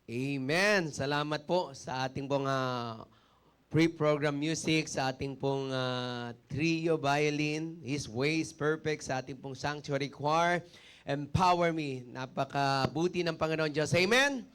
Amen. Salamat po sa ating pong pre-program music, sa ating pong trio violin, His Way is Perfect, sa ating pong sanctuary choir, Empower Me. Napakabuti ng Panginoon Diyos. Amen.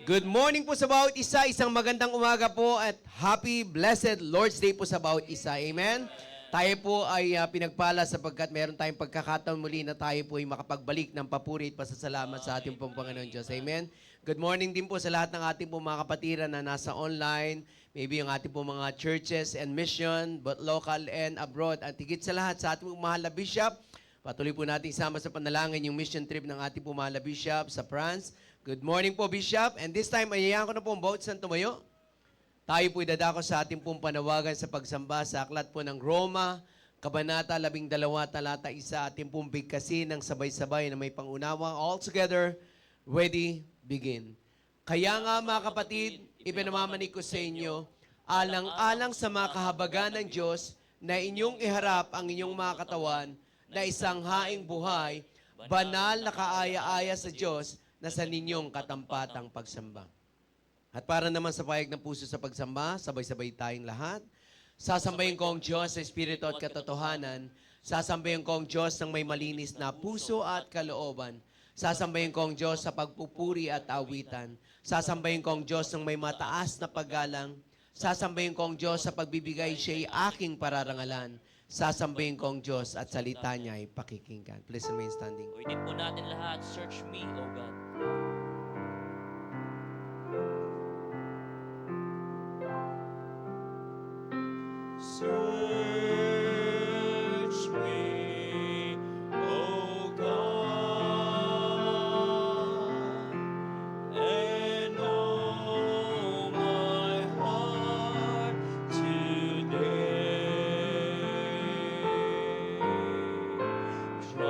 Good morning po sa bawat isa. Isang magandang umaga po at happy, blessed Lord's Day po sa bawat isa. Amen. Tayo po ay pinagpala sapagkat meron tayong pagkakataon muli na tayo po ay makapagbalik ng papuri at pasasalamat sa ating pong Panginoon Diyos. Amen. Good morning din po sa lahat ng ating pong mga kapatiran na nasa online, maybe yung ating pong mga churches and mission, both local and abroad. At higit sa lahat sa ating pong mahal na Bishop, patuloy po natin isama sa panalangin yung mission trip ng ating pong mahal na Bishop sa France. Good morning po, Bishop. And this time, ayayan ko na po ang bawat isang tumayo. Tayo po'y dadako sa ating pong panawagan sa pagsamba sa aklat po ng Roma, Kabanata 12, talata 1, ating pong bigkasin ng sabay-sabay na may pangunawa. All together, ready, begin. Kaya nga mga kapatid, ipinamamanig ko sa inyo, alang-alang sa mga kahabagan ng Diyos, na inyong iharap ang inyong mga katawan na isang haing buhay, banal na kaaya-aya sa Diyos na sa ninyong katampatang pagsamba. At para naman sa payag ng puso sa pagsamba, sabay-sabay tayong lahat. Sasambayin ko ang Diyos sa Espiritu at katotohanan. Sasambayin ko ang Diyos ng may malinis na puso at kalooban. Sasambayin ko ang Diyos sa pagpupuri at awitan. Sasambayin ko ang Diyos ng may mataas na paggalang. Sasambayin ko ang Diyos sa pagbibigay siya'y aking pararangalan. Sasambayin ko ang Diyos at salita niya ay pakikinggan. Please remain standing. Ulitin po natin lahat, search me, O God. Search me, O God, and know my heart today. Try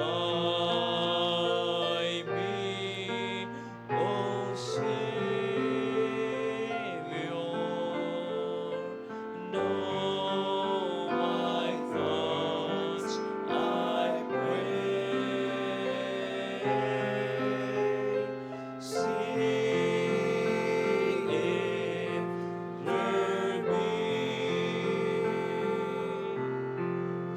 me, O Savior, know my thoughts, I pray. See if there be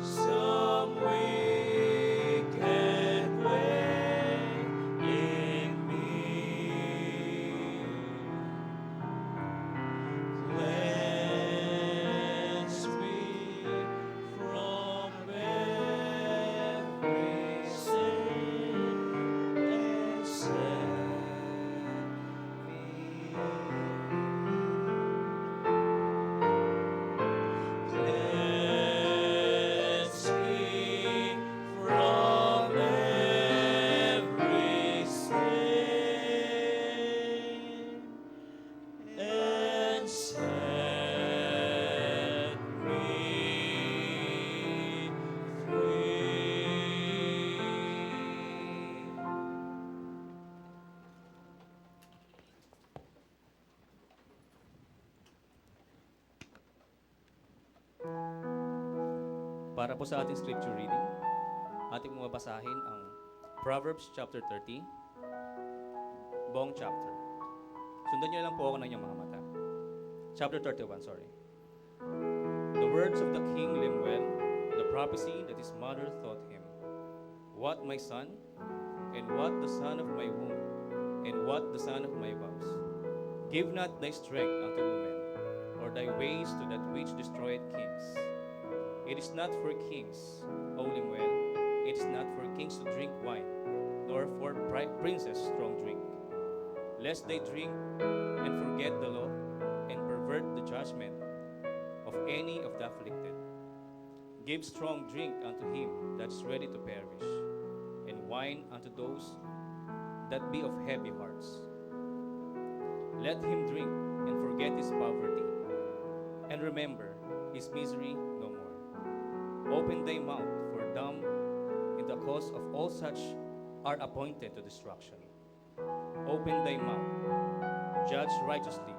some wicked way in me. Cleanse me from every sin and set me Cleanse me from every sin and set me free. Para po sa ating scripture reading, ating mababasahin ang Proverbs chapter 30, buong chapter. Sundan niyo lang po ako ng inyong mga mata. Chapter 31, sorry. The words of the king Lemuel, the prophecy that his mother taught him. What, my son, and what the son of my womb, and what the son of my vows. Give not thy strength unto women, or thy ways to that which destroyeth kings. It is not for kings, O Lemuel, it is not for kings to drink wine, nor for princes strong drink, lest they drink and forget the law, and pervert the judgment of any of the afflicted. Give strong drink unto him that is ready to perish, and wine unto those that be of heavy hearts. Let him drink and forget his poverty, and remember his misery no more. Open thy mouth, for dumb in the cause of all such are appointed to destruction. Open thy mouth, judge righteously,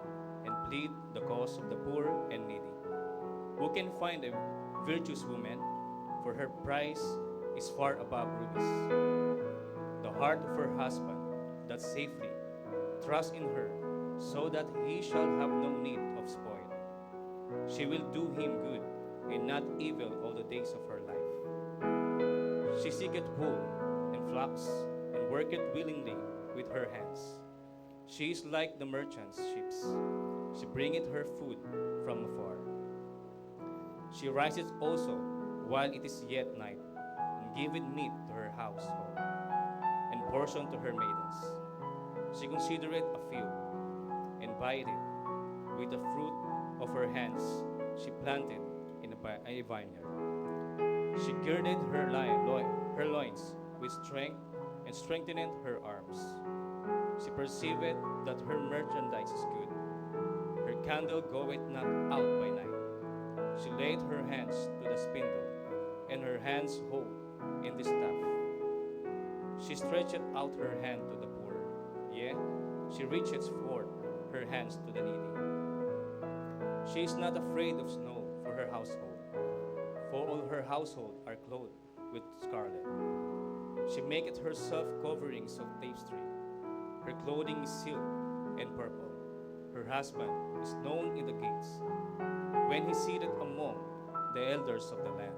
and plead the cause of the poor and needy. Who can find a virtuous woman? For her price is far above rubies. The heart of her husband doth safely trust in her, so that he shall have no need of spoil. She will do him good, and not evil all the days of her life. She seeketh wool and flax, and worketh willingly with her hands. She is like the merchant's ships. She bringeth her food from afar. She riseth also while it is yet night, and giveth meat to her household, and portion to her maidens. She considereth a field, and buyeth it. With the fruit of her hands she planted in a vineyard. She girded her loins with strength, and strengthened her arms. She perceiveth that her merchandise is good. Her candle goeth not out by night. She laid her hands to the spindle, and her hands hold in the staff. She stretcheth out her hand to the poor, yea, she reacheth forth her hands to the needy. She is not afraid of snow for her household, for all her household are clothed with scarlet. She maketh herself coverings of tapestry. Her clothing is silk and purple. Her husband is known in the gates, when he sitteth among the elders of the land.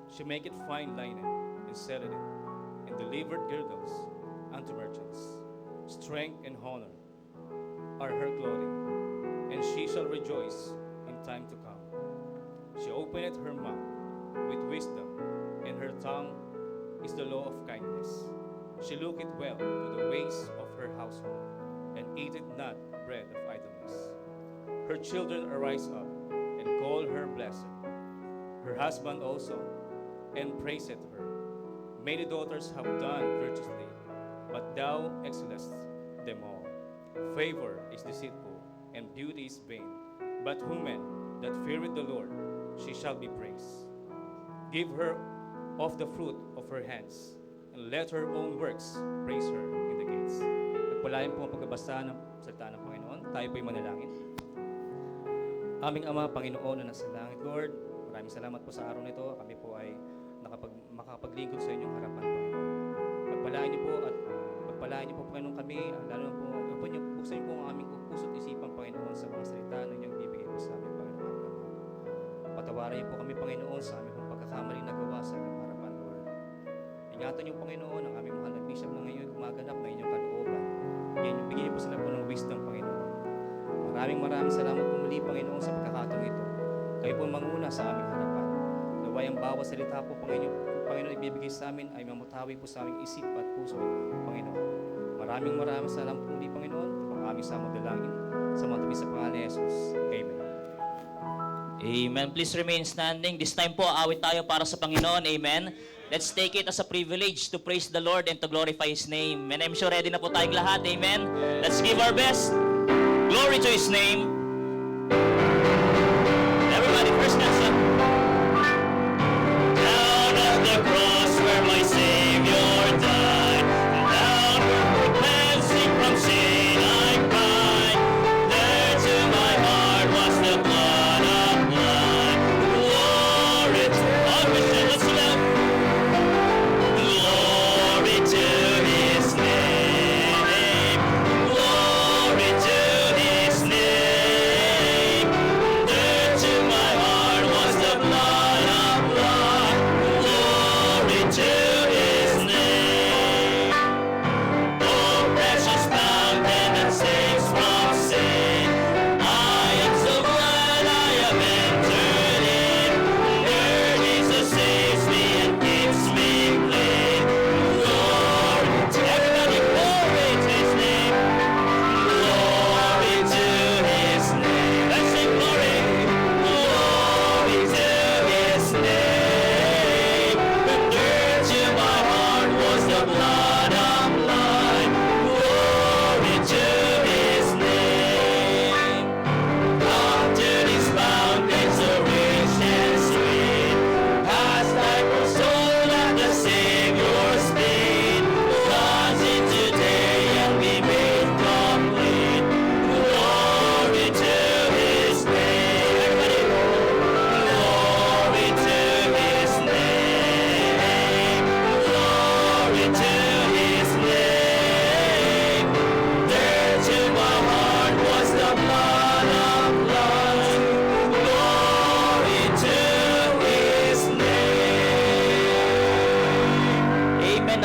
She maketh fine linen, and selleth it, and delivered girdles unto merchants. Strength and honor are her clothing, and she shall rejoice in time to come. She openeth her mouth with wisdom, and her tongue is the law of kindness. She looketh well to the ways of her household, and eateth not bread of idleness. Her children arise up, and call her blessed. Her husband also, and praiseth her. Many daughters have done virtuously, but thou excellest them all. Favor is deceitful, and beauty is vain, but woman that feareth the Lord, she shall be praised. Give her of the fruit of her hands, and let her own works praise her in the gates. Pagpalain po ang pagbabasa ng salita ng Panginoon. Tayo po'y manalangin. Aming Ama, Panginoon na nasa langit, Lord, maraming salamat po sa araw nito. Kami po ay makapaglingkod sa inyong harapan, Panginoon. Pagpalain niyo po at pagpalain niyo po, Panginoon, kami, lalo na po, buksan niyo po ang aming puso at isipan, Panginoon, sa mga salita na inyong bibigay po sa amin, Panginoon. Patawarin niyo po kami, Panginoon, sa aming pagkakamali na gawa sa inyong harapan, Lord. Ingatan niyo, Panginoon, ang aming mahal na bishop na ngayon gumaganap na inyong kalooban. Bigyan niyo po sila po ng wisdom, Panginoon. Maraming salamat po muli, Panginoon, sa pagkakataong ito. Kayo po manguna sa aming harapan. Naway ang bawat salita po, Panginoon, ibibigay sa amin ay mamutawi po sa aming isip at puso, Panginoon. Maraming salamat po muli, Panginoon. Ito ang aming samang dalangin sa mga tabi sa pangalan ni Jesus. Amen. Amen. Please remain standing. This time po, awit tayo para sa Panginoon. Amen. Let's take it as a privilege to praise the Lord and to glorify His name. And I'm sure ready na po tayong lahat. Amen. Let's give our best. Glory to His name. Everybody, first dance up. Down at the cross where my Savior died, down where cleansing from sin I cried, there to my heart was the blood applied. Glory to our mission. Let's sing out. Glory to His name. Glory to His name. There to my heart was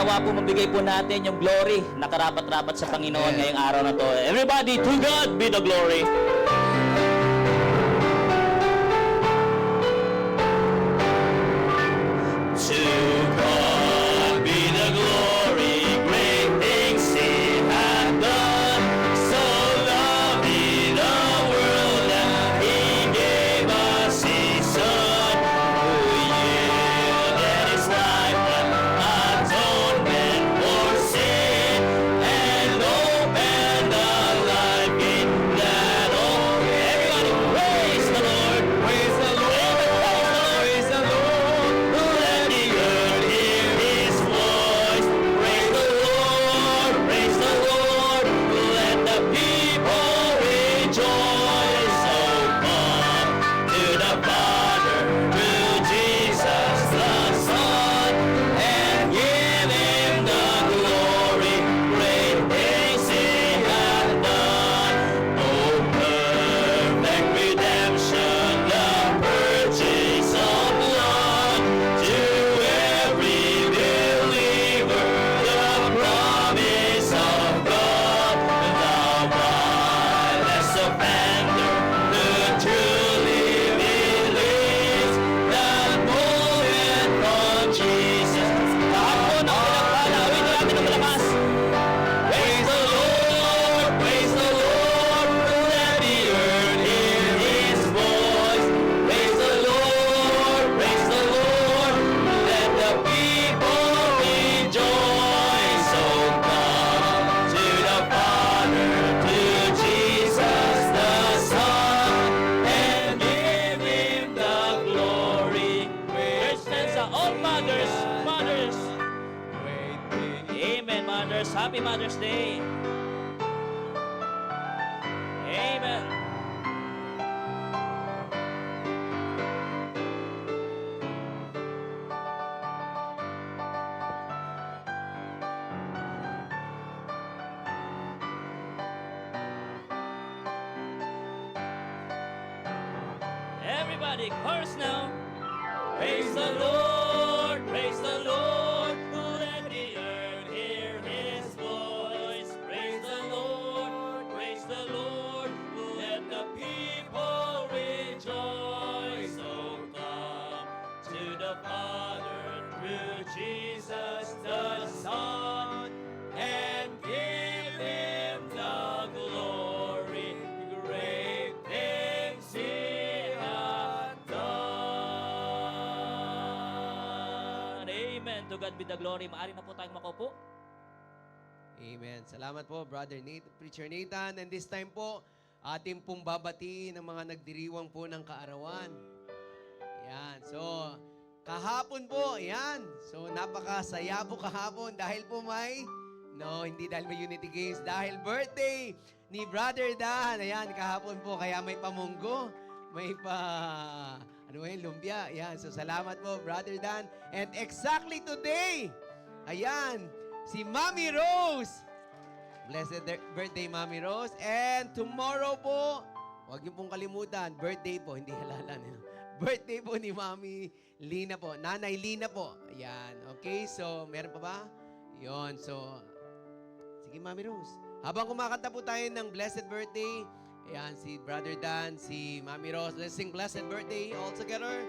nawa po mabigay po natin yung glory na karapat-rapat sa Panginoon ngayong araw na to. Everybody, to God be the glory. To God be the glory, great things He hath done. So loved He the world that He gave us His Son, who yielded His life an atonement for sin, and opened the life gate that all. Everybody, praise the Lord, praise the Lord, praise the Lord. Let the earth hear His voice. Praise the Lord, praise the Lord. Let the people rejoice. Oh, come to the Father, through Jesus the Son, and give Him the glory. Great things He hath done. Oh, perfect redemption, the purchase of blood. To every believer, the promise of God. The vilest offender, the truly believes. That moment from Jesus. Kahapon ang pinagpalawin natin ng malakas. Praise the Lord, praise the Lord. Let the earth hear His voice. Praise the Lord, praise the Lord. Let the people rejoice. Oh, come to the Father, to Jesus the Son, and give Him the glory. Christians are all mothers, mothers. Amen, mothers. Happy Mother's Day. Amen. Everybody, chorus now. Praise the Lord, praise the Lord. Let the earth hear His voice. Praise the Lord, praise the Lord. Let the people rejoice. Oh, come to the Father through Jesus the Son, and give Him the glory. Great things He hath done. Amen. To God be the glory. Maari na po tayong makaupo. Amen. Salamat po, Brother Nathan, Preacher Nathan. And this time po, ating pong babati ng mga nagdiriwang po ng kaarawan. Yan. So, kahapon po, yan. So, napakasaya po kahapon dahil po hindi dahil may Unity Games, dahil birthday ni Brother Dan. Ayan, kahapon po, kaya may pamunggo, may lumpia. Ayan, so salamat po, Brother Dan. And exactly today, ayan, si Mami Rose. Blessed birthday, Mami Rose. And tomorrow po, huwag niyo pong kalimutan, birthday po, hindi halalan. Birthday po ni Mami Lina po. Nanay Lina po. Ayan, okay? So, meron pa ba? Yon, so, sige, Mami Rose. Habang kumakanta po tayo ng blessed birthday, ayan, si Brother Dan, si Mami Rose, let's sing blessed birthday all together.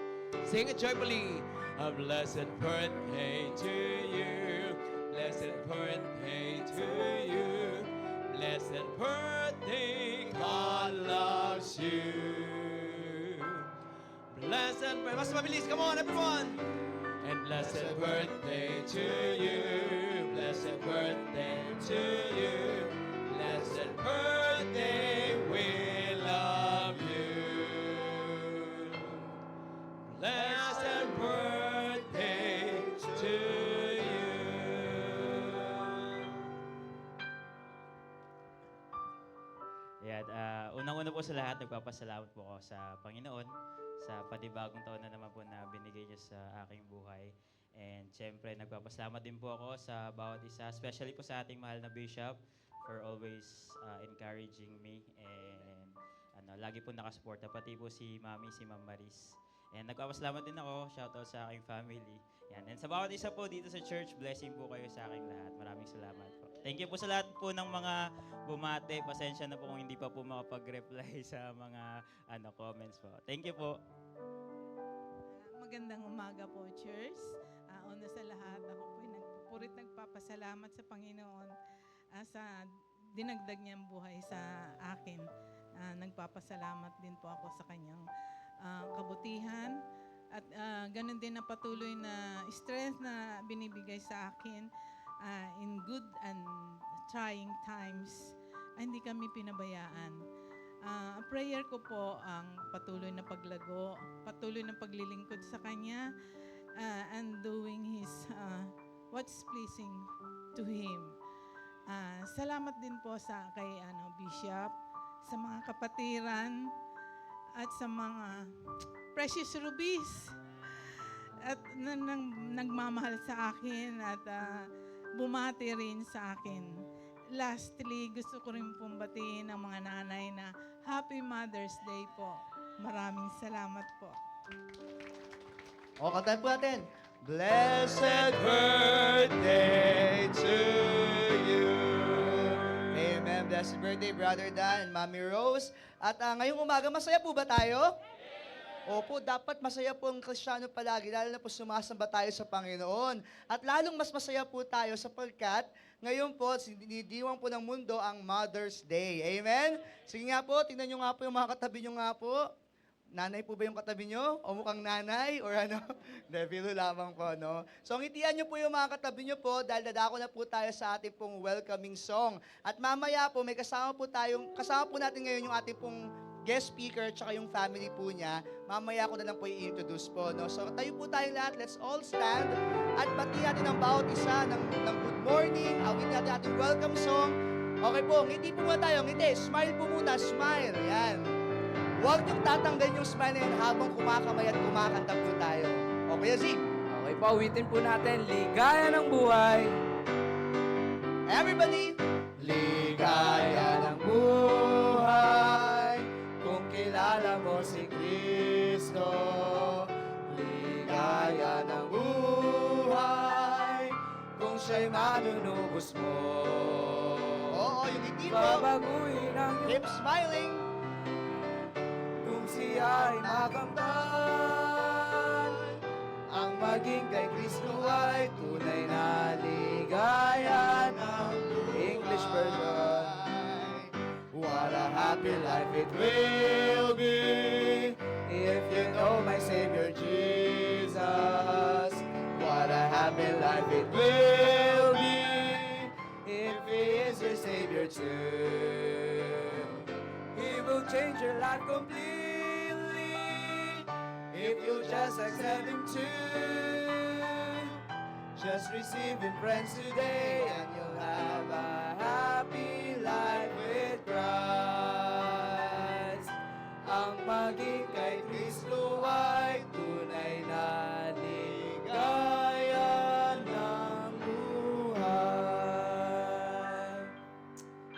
Sing it joyfully. A blessed birthday to you. Blessed birthday to you. Blessed birthday, God loves you. Blessed birthday. Mas mabilis, come on, everyone. And blessed birthday to you. Blessed birthday to you. Blessed birthday, we love you. Blessed birthday to you. Yan, unang-una po sa lahat, nagpapasalamat po ako sa Panginoon sa panibagong taon na naman po na binigay niya sa aking buhay. And syempre, nagpapasalamat din po ako sa bawat isa, especially po sa ating mahal na Bishop for always encouraging me and lagi po nakasuporta, pati po si Mami, si Ma'am Maris. And nagpapasalamat din ako, shoutout sa aking family. Yan. And sa bawat isa po dito sa church, blessing po kayo sa aking lahat. Maraming salamat po. Thank you po sa lahat po ng mga bumate. Pasensya na po kung hindi pa po makapag-reply sa mga comments po. Thank you po. Magandang umaga po, Church. Una sa lahat, ako po nagpupurit nagpapasalamat sa Panginoon sa dinagdag niyang buhay sa akin. Nagpapasalamat din po ako sa kanyang kabutihan at ganun din na patuloy na strength na binibigay sa akin in good and trying times. Hindi kami pinabayaan. Prayer ko po ang patuloy na paglago, patuloy na paglilingkod sa Kanya, and doing His what's pleasing to Him. Salamat din po sa kay Bishop, sa mga kapatiran, at sa mga precious rubies at nagmamahal sa akin at bumati rin sa akin. Lastly, gusto ko rin pong batiin ang mga nanay na Happy Mother's Day po. Maraming salamat po. O, kantahan po natin. Blessed birthday to you. Amen. Blessed birthday, Brother Dan and Mommy Rose. At ngayong umaga, masaya po ba tayo? Opo, dapat masaya po ang Kristiyano palagi, lalo na po sumasamba tayo sa Panginoon. At lalong mas masaya po tayo sapagkat ngayon po, dinidiwang po ng mundo ang Mother's Day. Amen? Sige nga po, tingnan nyo nga po yung mga katabi nyo nga po. Nanay po ba yung katabi nyo? O mukhang nanay? Or ano? Devilo lamang po, no? So, ngitian nyo po yung mga katabi nyo po dahil dadako na po tayo sa ating pong welcoming song. At mamaya po, may kasama po natin ngayon yung ating pong guest speaker tsaka yung family po niya. Mamaya ko na lang po i-introduce po, no? So, tayo po tayong lahat. Let's all stand at bati natin ang bawat isa ng good morning. Awit natin ating welcome song. Okay po, ngiti po muna tayo. Ngiti, smile po muna. Smile. Yan. Huwag niyong tatanggalin yung smile na yan habang kumakamay at kumakanta po tayo. Okay, Zig? Okay po, awitin po natin, Ligaya ng Buhay. Everybody! Ligaya ng buhay kung kilala mo si Kristo. Ligaya ng buhay kung siya'y manunubos mo. Oo, yung ngiti mo. Babaguhin ang Keep smiling. kung siya'y makamtan. Ang maging kay Kristo ay tunay na ligaya ng English version. What a happy life it will be if you know my Savior Jesus. What a happy life it will be if He is your Savior too. He will change your life completely If you just accept Him too, just receive Him, friends, today, and you'll have a happy life with Christ. Ang maging kay Kristo ay tunay na ligaya ng buhay.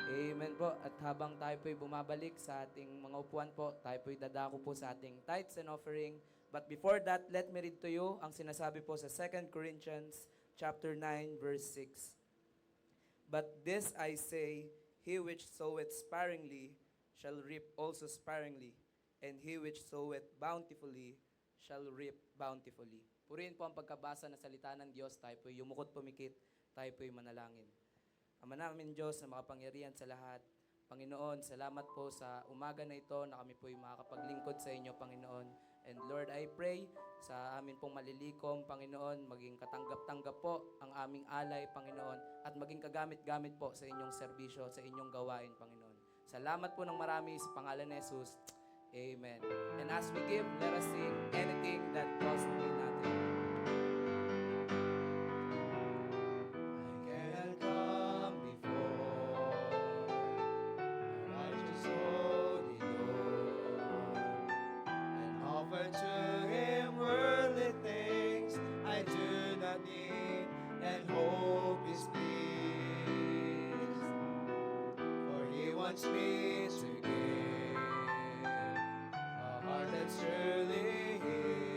Amen po. At habang tayo po'y bumabalik sa ating mga upuan po, tayo po'y dadako po sa ating tithes and offering. But before that, let me read to you ang sinasabi po sa 2 Corinthians chapter 9, verse 6. But this I say, he which soweth sparingly shall reap also sparingly, and he which soweth bountifully shall reap bountifully. Purihin po ang pagkabasa na salita ng Diyos, tayo po'y yumukot pumikit, tayo po'y manalangin. Ama namin Diyos na makapangyarihan sa lahat, Panginoon, salamat po sa umaga na ito na kami po'y makakapaglingkod sa inyo, Panginoon. And Lord, I pray sa amin pong malilikom, Panginoon, maging katanggap-tanggap po ang aming alay, Panginoon, at maging kagamit-gamit po sa inyong serbisyo, sa inyong gawain, Panginoon. Salamat po ng marami sa pangalan ni Jesus. Amen. And as we give, let us sing anything that costs me nothing. I cannot come before my righteous holy Lord and offer to Him worldly things I do not need and hope is pleased. For He wants me to give a heart that's truly His.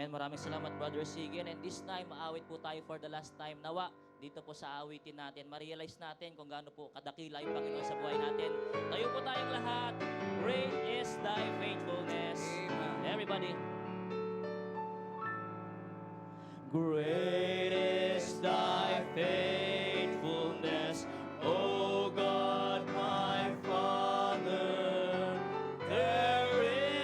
Amen. Maraming salamat, Brother Sigin. And this time, maawit po tayo for the last time. Nawa, dito po sa awitin natin, ma-realize natin kung gaano po kadakila yung Panginoon sa buhay natin. Tayo po tayong lahat. Great is thy faithfulness. Everybody. Great is thy faithfulness, O God, my Father. There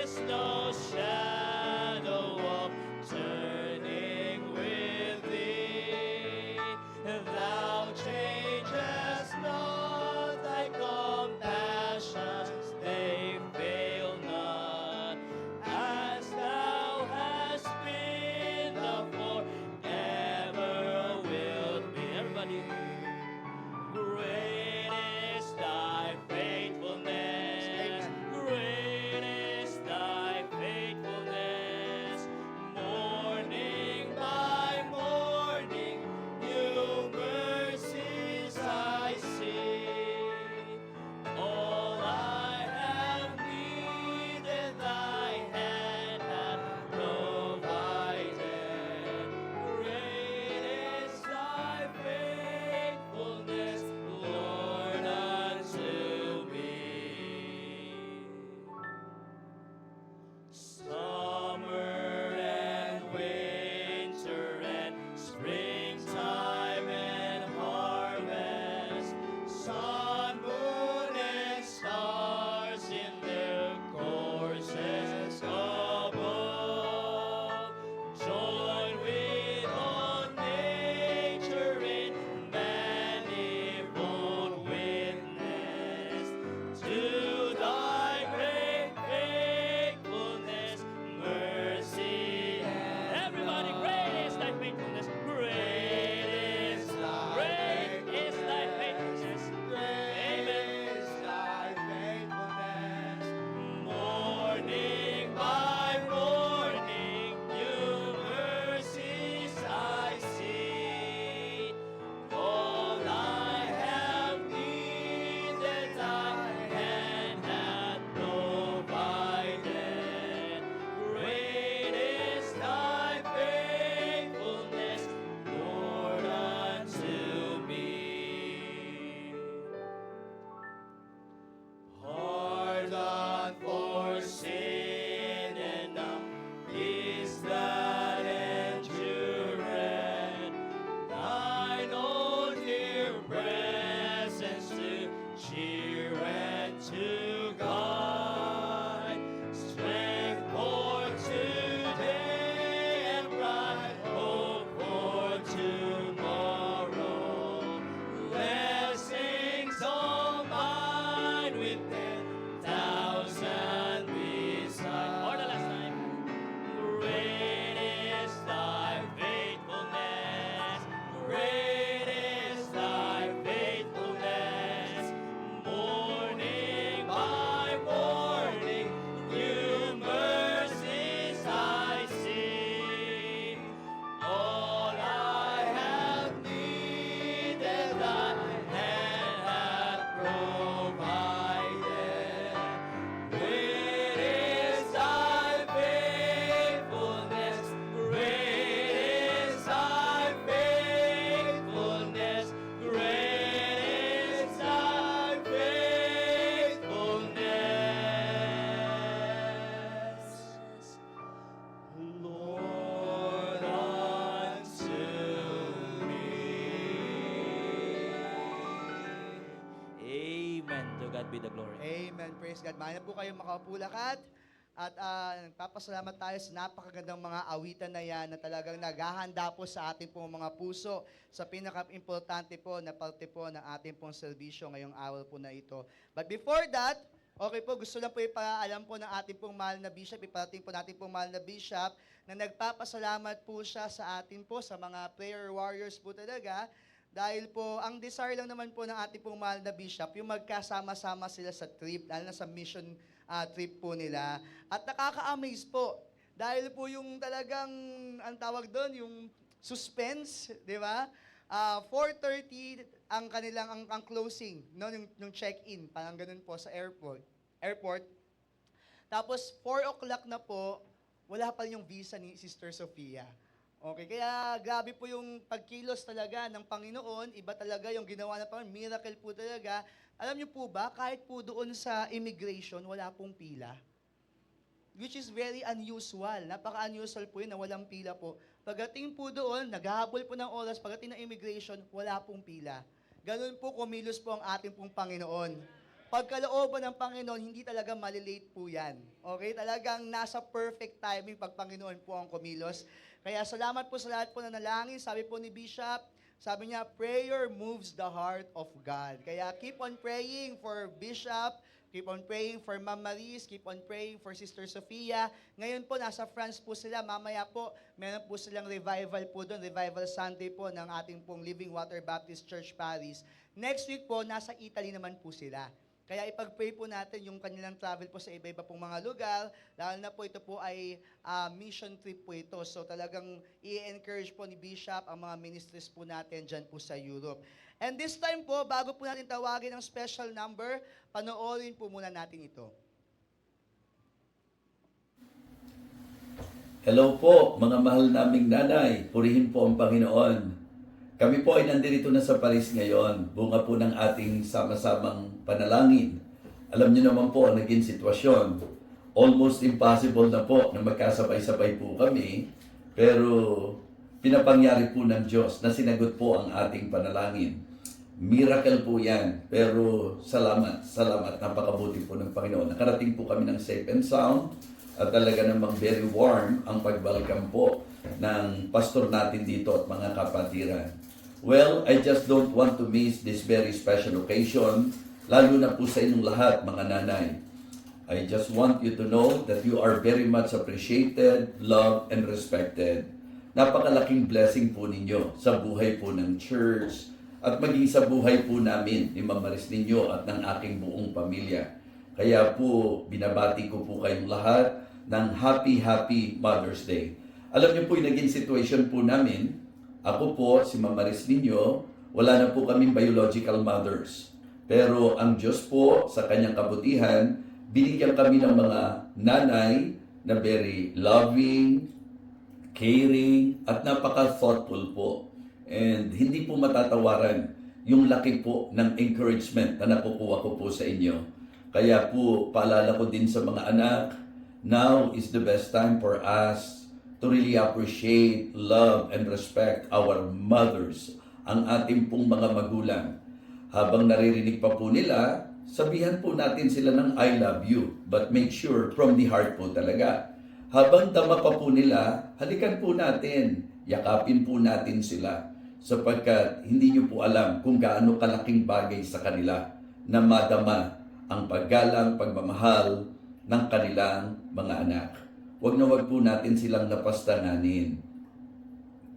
is no shadow of turning with thee. Thou changest not, thy compassions, they fail not. As thou hast been, thou forever wilt be. Everybody. Great is thy faithfulness. Great is thy faithfulness. Morning by morning, new mercies I see. All I have needed, thy hand hath provided. Great is thy faithfulness, Lord, unto me. Summer and winter and springtime and harvest, sun, moon, and stars in their courses above, join with all nature in manifold witness to thy great faithfulness, mercy. Everybody, great is thy faithfulness. Great is thy faithfulness. Amen. Morning by morning, new mercies I see. All I have needed, thy hand hath provided. Great is thy faithfulness, Lord, unto me. Pardon for sin and now peace that endureth. Thine own dear presence to cheer and to guide. Strength for today and bright hope for tomorrow. Blessings all mine with 10,000 beside. For the last time. Great is thy faithfulness. Great is thy faithfulness. Morning by morning, new mercies I see. All I have needed, thy hand hath provided. Great is thy faithfulness. Great is thy faithfulness. Great is thy faithfulness, Lord, unto me. Amen. To God be the glory. Amen. Praise God. Mahal po kayo makapulakat. At nagpapasalamat tayo sa napakagandang mga awitan na yan na talagang naghahanda po sa ating pong mga puso sa pinaka-importante po na parte po ng ating pong serbisyo ngayong araw po na ito. But before that, okay po, gusto lang po ipaalam po ng ating pong mahal na bishop, iparating po natin pong mahal na bishop na nagpapasalamat po siya sa atin po, sa mga prayer warriors po talaga. Dahil po, ang desire lang naman po ng ating pong mahal na bishop, yung magkasama-sama sila sa trip, lalo na sa mission trip po nila. At nakaka-amaze po, dahil po yung talagang, ang tawag doon, yung suspense, di ba? 4:30 ang kanilang ang closing, no, yung check-in, parang ganun po sa airport. Tapos 4 o'clock na po wala pa rin yung visa ni Sister Sofia. Okay, kaya grabe po yung pagkilos talaga ng Panginoon. Iba talaga yung ginawa ng Panginoon. Miracle po talaga. Alam niyo po ba, kahit po doon sa immigration, wala pong pila. Which is very unusual. Napaka-unusual po yun na walang pila po. Pagdating po doon, naghahabol po ng oras. Pagdating ng immigration, wala pong pila. Ganun po kumilos po ang ating pong Panginoon. Pagkalooban ng Panginoon, hindi talaga malilate po yan. Okay? Talagang nasa perfect timing pag Panginoon po ang kumilos. Kaya salamat po sa lahat po na nalangin. Sabi po ni Bishop, sabi niya, prayer moves the heart of God. Kaya keep on praying for Bishop, keep on praying for Ma'am Maris, keep on praying for Sister Sofia. Ngayon po, nasa France po sila. Mamaya po, meron po silang revival po doon, Revival Sunday po ng ating pong Living Water Baptist Church Paris. Next week po, nasa Italy naman po sila. Kaya ipag-pray po natin yung kanilang travel po sa iba-iba pong mga lugar. Lalo na po ito po ay mission trip po ito. So talagang i-encourage po ni Bishop ang mga ministries po natin dyan po sa Europe. And this time po, bago po natin tawagin ang special number, panoorin po muna natin ito. Hello po, mga mahal naming nanay. Purihin po ang Panginoon. Kami po ay nandito na sa Paris ngayon. Bunga po ng ating sama-samang panalangin. Alam niyo naman po ang naging sitwasyon. Almost impossible na po na magkasabay-sabay po kami. Pero pinapangyari po ng Diyos na sinagot po ang ating panalangin. Miracle po yan. Pero salamat, napakabuti po ng Panginoon. Nakarating po kami ng safe and sound. At talaga namang very warm ang pag-welcome po ng pastor natin dito at mga kapatiran. Well, I just don't want to miss this very special occasion, lalo na po sa inyong lahat, mga nanay. I just want you to know that you are very much appreciated, loved, and respected. Napakalaking blessing po ninyo sa buhay po ng church at maging sa buhay po namin ni Ma'am Maris ninyo at ng aking buong pamilya. Kaya po, binabati ko po kayong lahat ng Happy Mother's Day. Alam niyo po yung naging situation po namin. Ako po, si Ma'am Maris ninyo, wala na po kaming biological mothers. Pero ang Diyos po, sa kanyang kabutihan, binigyan kami ng mga nanay na very loving, caring, at napaka-thoughtful po. And hindi po matatawaran yung laki po ng encouragement na nakukuha ko po sa inyo. Kaya po, paalala ko din sa mga anak, now is the best time for us to really appreciate, love, and respect our mothers, ang ating pong mga magulang. Habang naririnig pa po nila, sabihan po natin sila ng I love you, but make sure from the heart po talaga. Habang dama pa po nila, halikan po natin, yakapin po natin sila, sapagkat hindi nyo po alam kung gaano kalaking bagay sa kanila na madama ang paggalang, pagmamahal ng kanilang mga anak. Huwag na huwag po natin silang napastanganin.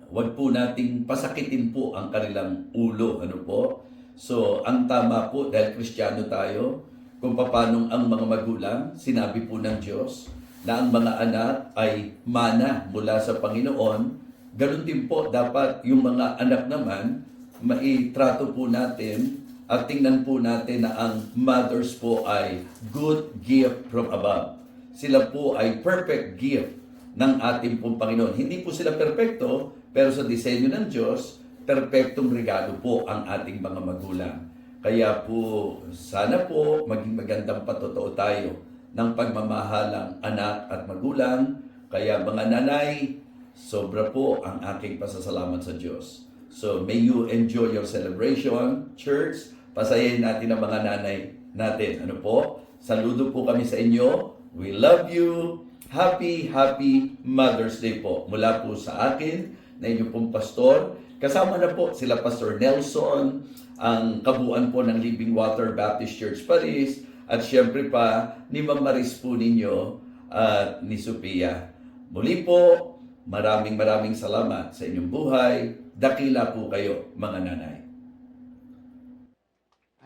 Huwag po nating pasakitin po ang kanilang ulo. Ano po? So, ang tama po, dahil Kristiyano tayo, kung paano ang mga magulang, sinabi po ng Diyos, na ang mga anak ay mana mula sa Panginoon, ganun din po, dapat yung mga anak naman, maitrato po natin at tingnan po natin na ang mothers po ay good gift from above. Sila po ay perfect gift ng ating pong Panginoon. Hindi po sila perfecto, pero sa disenyo ng Diyos, perfectong regalo po ang ating mga magulang. Kaya po, sana po maging magandang patotoo tayo ng pagmamahalang anak at magulang. Kaya mga nanay, sobra po ang aking pasasalamat sa Diyos. So may you enjoy your celebration, church. Pasayahin natin ang mga nanay natin. Ano po? Saludo po kami sa inyo. We love you. Happy Mother's Day po. Mula po sa akin, na inyong pong pastor. Kasama na po sila Pastor Nelson, ang kabuuan po ng Living Water Baptist Church Paris, at syempre pa ni Ma'am Maris po ninyo at ni Sophia. Muli po, maraming salamat sa inyong buhay. Dakila po kayo, mga nanay.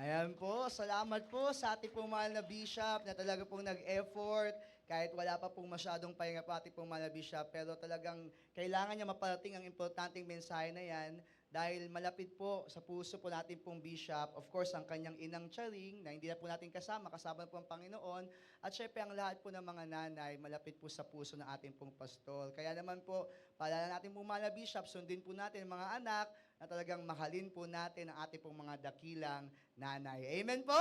Ayan po, salamat po sa ating pong mahal na Bishop na talaga pong nag-effort kahit wala pa pong masyadong pahinga pa ating pong mahal na Bishop, pero talagang kailangan niya maparating ang importanteng mensahe na yan dahil malapit po sa puso po natin pong bishop, of course, ang kanyang inang Charing, na hindi na po natin kasama po ang Panginoon, at syempre ang lahat po ng mga nanay, malapit po sa puso ng ating pong pastol. Kaya naman po, paalala natin po mga bishop, sundin po natin ang mga anak na talagang mahalin po natin ang ating pong mga dakilang nanay. Amen po?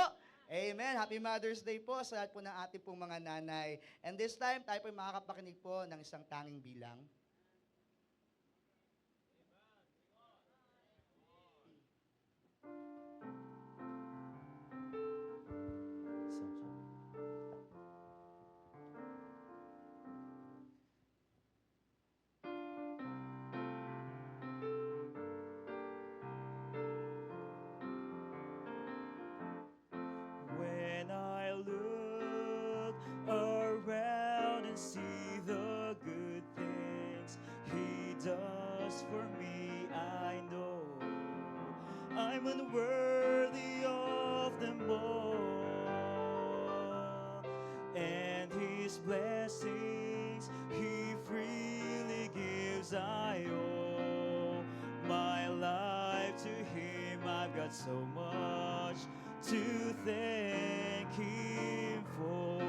Amen. Happy Mother's Day po sa lahat po ng ating pong mga nanay. And this time, tayo po makakapakinig po ng isang tanging bilang. When I look around and see the good things He does for me, I know I'm unworthy of them all. And His blessings He freely gives, I owe my life to Him. I've got so much to thank Him for.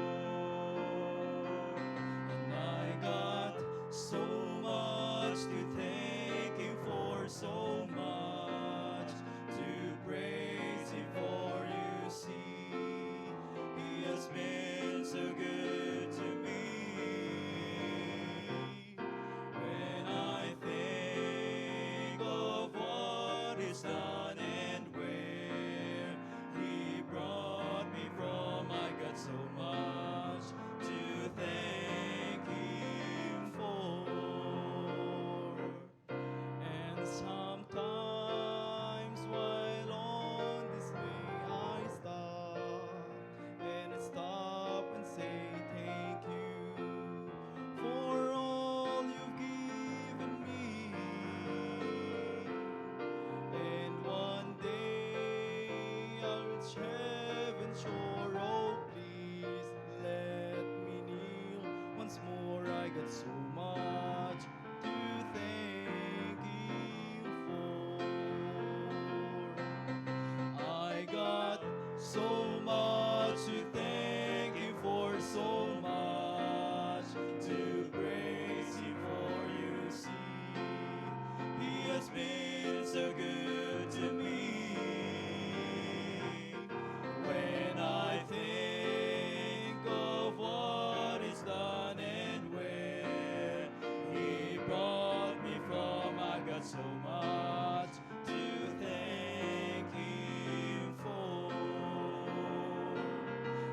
And I got so much to thank Him for, so much to praise Him for. You see, He has been so good to me. When I think of what He's done and where He brought me from, I got so much to thank Him for. And sometimes while on this way I stop and say thank you for all you've given me. And one day I'll reach heaven's shore. Oh, please let me kneel once more. I got so much to thank Him for. I got so much to thank Him for, so much to praise Him for. You see, He has been so good to me. When I think of what He's done and where He brought me from, I got so much to thank Him for.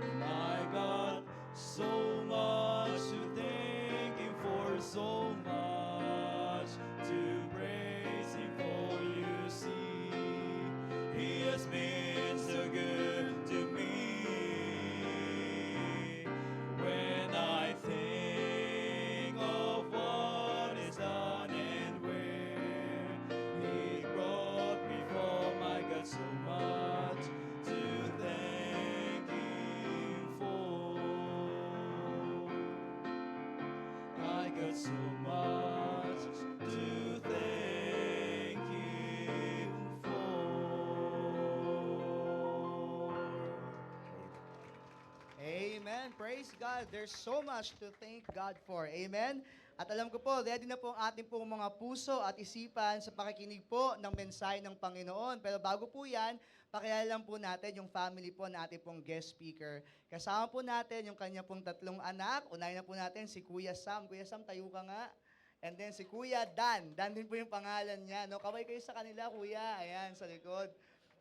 And I got so much to thank Him for, so much to praise Him for. You see, He has been so good to me. When I think of what He's done and where He brought me from, I got so much to thank Him for. I got so much to thank Him for. Amen. Praise God. There's so much to thank God for. Amen. At alam ko po, ready na po ang ating pong mga puso at isipan sa pakikinig po ng mensahe ng Panginoon. Pero bago po yan, pakilala lang po natin yung family po na ating pong guest speaker. Kasama po natin yung kanya pong tatlong anak. Unahin na po natin si Kuya Sam. Kuya Sam, tayo ka nga. And then si Kuya Dan. Dan din po yung pangalan niya. No? Kaway kayo sa kanila, Kuya. Ayan, sa likod.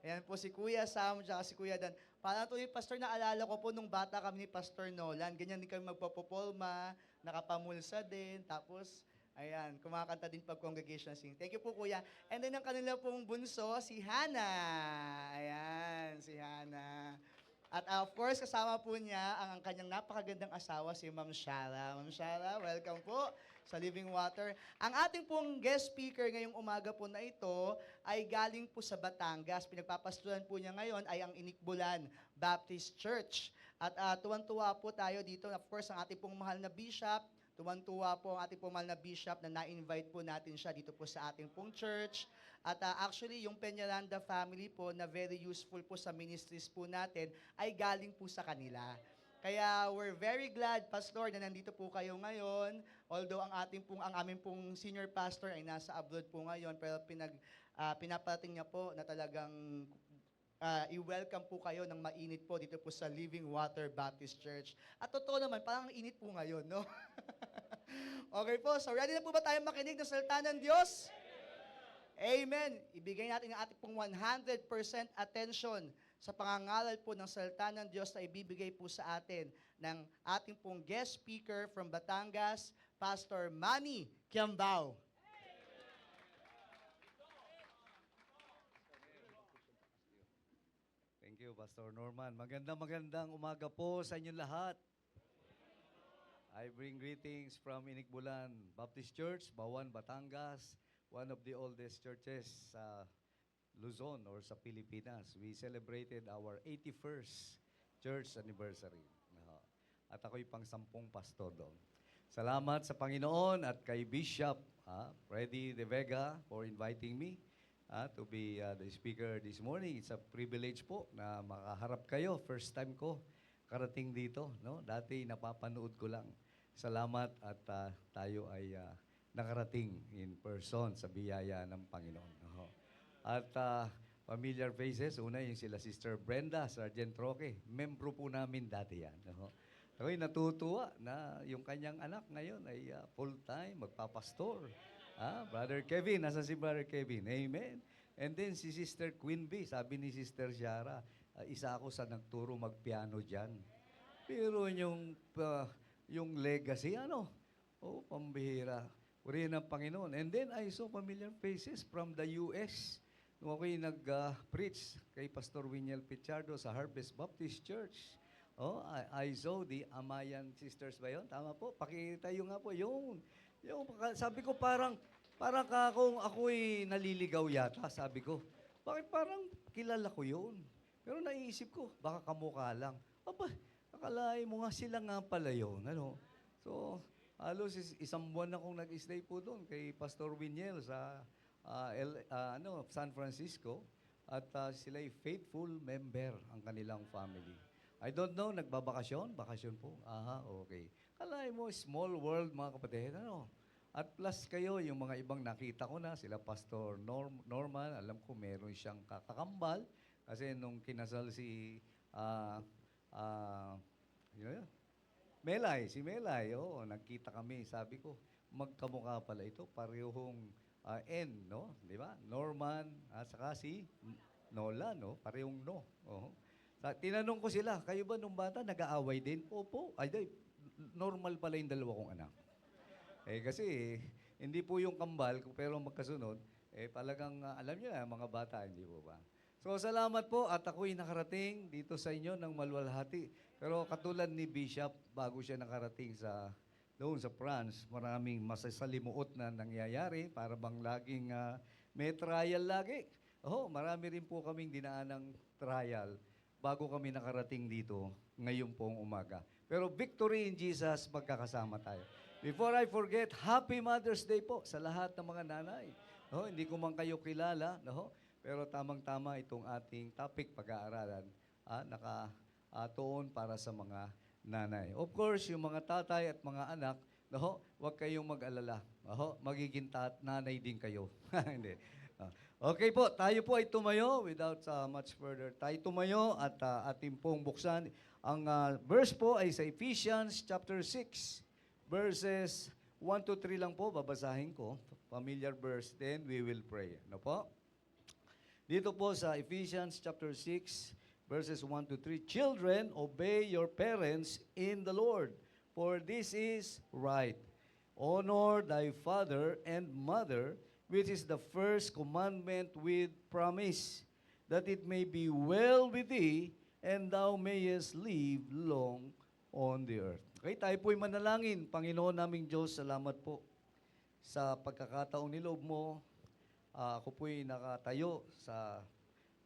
Ayan po si Kuya Sam, at si Kuya Dan. Parang ito yung pastor, naalala ko po nung bata kami ni Pastor Nolan. Ganyan din kami magpapopolma, nakapamulsa din. Tapos, ayan, kumakanta din pag congregation sing. Thank you po, Kuya. And then ang kanila pong bunso, si Hannah. Ayan, si Hannah. At of course, kasama po niya ang kanyang napakagandang asawa, si Ma'am Shara. Ma'am Shara, welcome po sa Living Water. Ang ating pong guest speaker ngayong umaga po na ito ay galing po sa Batangas. Pinagpapastulan po niya ngayon ay ang Inikbulan Baptist Church. At tuwan-tuwa po tayo dito. Of course, ang ating pong mahal na bishop, Tuwan-tuwa po ang ating pong mahal na bishop na na-invite po natin siya dito po sa ating pong church. At actually, yung Peñaranda family po na very useful po sa ministries po natin ay galing po sa kanila. Kaya we're very glad, Pastor, na nandito po kayo ngayon. Although ang aming pong senior pastor ay nasa abroad po ngayon, pero pinaparating niya po na talagang i-welcome po kayo ng mainit po dito po sa Living Water Baptist Church. At totoo naman, parang ang init po ngayon, no? Okay po, so ready na po ba tayo makinig ng salita ng Diyos? Amen. Ibigay natin ang ating pong 100% attention sa pangangaral po ng salita ng Diyos na ibibigay po sa atin ng ating pong guest speaker from Batangas, Pastor Manny Kiambao. Thank you, Pastor Norman. Magandang umaga po sa inyong lahat. I bring greetings from Inikbulan Baptist Church, Bawan, Batangas, one of the oldest churches sa Luzon or sa Pilipinas. We celebrated our 81st church anniversary. At ako'y pang-sampung pastor doon. Salamat sa Panginoon at kay Bishop Freddy De Vega for inviting me to be the speaker this morning. It's a privilege po na makaharap kayo. First time ko karating dito. No? Dati napapanood ko lang. Salamat at tayo ay nakarating in person sa biyaya ng Panginoon. At familiar faces, una yung sila Sister Brenda, Sergeant Roque. Membro po namin dati yan. Ako'y natutuwa na yung kanyang anak ngayon ay full-time, magpapastor. Brother Kevin, nasa si Brother Kevin? Amen. And then si Sister Quinby, sabi ni Sister Shara, isa ako sa nagturo magpiano dyan. Pero yung legacy, pambihira. Purihin ng Panginoon. And then I saw familiar faces from the U.S. Nung ako'y nag-preach kay Pastor Winiel Pichardo sa Harvest Baptist Church. I saw the Amayan Sisters ba yun? Tama po. Pakitayo nga po. Sabi ko parang kung ako'y naliligaw yata, sabi ko. Bakit parang kilala ko yun? Pero naiisip ko, baka kamukha lang. Aba, akalain mo nga sila nga pala yun. So, halos isang buwan akong nag-stay po doon kay Pastor Winiel sa San Francisco. At sila'y faithful member ang kanilang family. I don't know, nagbabakasyon? Bakasyon po? Okay. Kalahin mo, small world mga kapatid. At plus kayo, yung mga ibang nakita ko na, sila Pastor Norman, alam ko meron siyang kakakambal. Kasi nung kinasal si Melay, si Melay, nagkita kami. Sabi ko, magkamukha pala ito, parehong N, no? Di ba? Norman, at saka si Nola, no? Parehong no. Tinanong ko sila, kayo ba nung bata nag-aaway din? Opo. Normal pala yung dalawa kong anak. Kasi hindi po yung kambal, pero magkasunod, talagang alam niyo na, mga bata, hindi po ba? So, salamat po at ako'y nakarating dito sa inyo ng maluwalhati. Pero katulad ni Bishop, bago siya nakarating doon sa France, maraming masasalimuot na nangyayari para bang laging may trial lagi. Marami rin po kaming dinaanang trial bago kami nakarating dito ngayon pong umaga. Pero victory in Jesus, magkakasama tayo. Before I forget, Happy Mother's Day po sa lahat ng mga nanay. Hindi ko man kayo kilala, pero tamang-tama itong ating topic pag-aaralan, nakatuon para sa mga nanay. Of course, yung mga tatay at mga anak, huwag kayong mag-alala. Magiging nanay din kayo. Hindi. Okay po, tayo po ay tumayo without much further. Tayo tumayo at ating pong buksan. Ang verse po ay sa Ephesians chapter 6, verses 1 to 3 lang po, babasahin ko. Familiar verse, then we will pray. Ano po? Dito po sa Ephesians chapter 6, verses 1 to 3, Children, obey your parents in the Lord, for this is right. Honor thy father and mother, which is the first commandment with promise, that it may be well with thee, and thou mayest live long on the earth. Okay, tayo po'y manalangin. Panginoon naming Diyos, salamat po sa pagkakataong niloob mo. Ako po'y nakatayo sa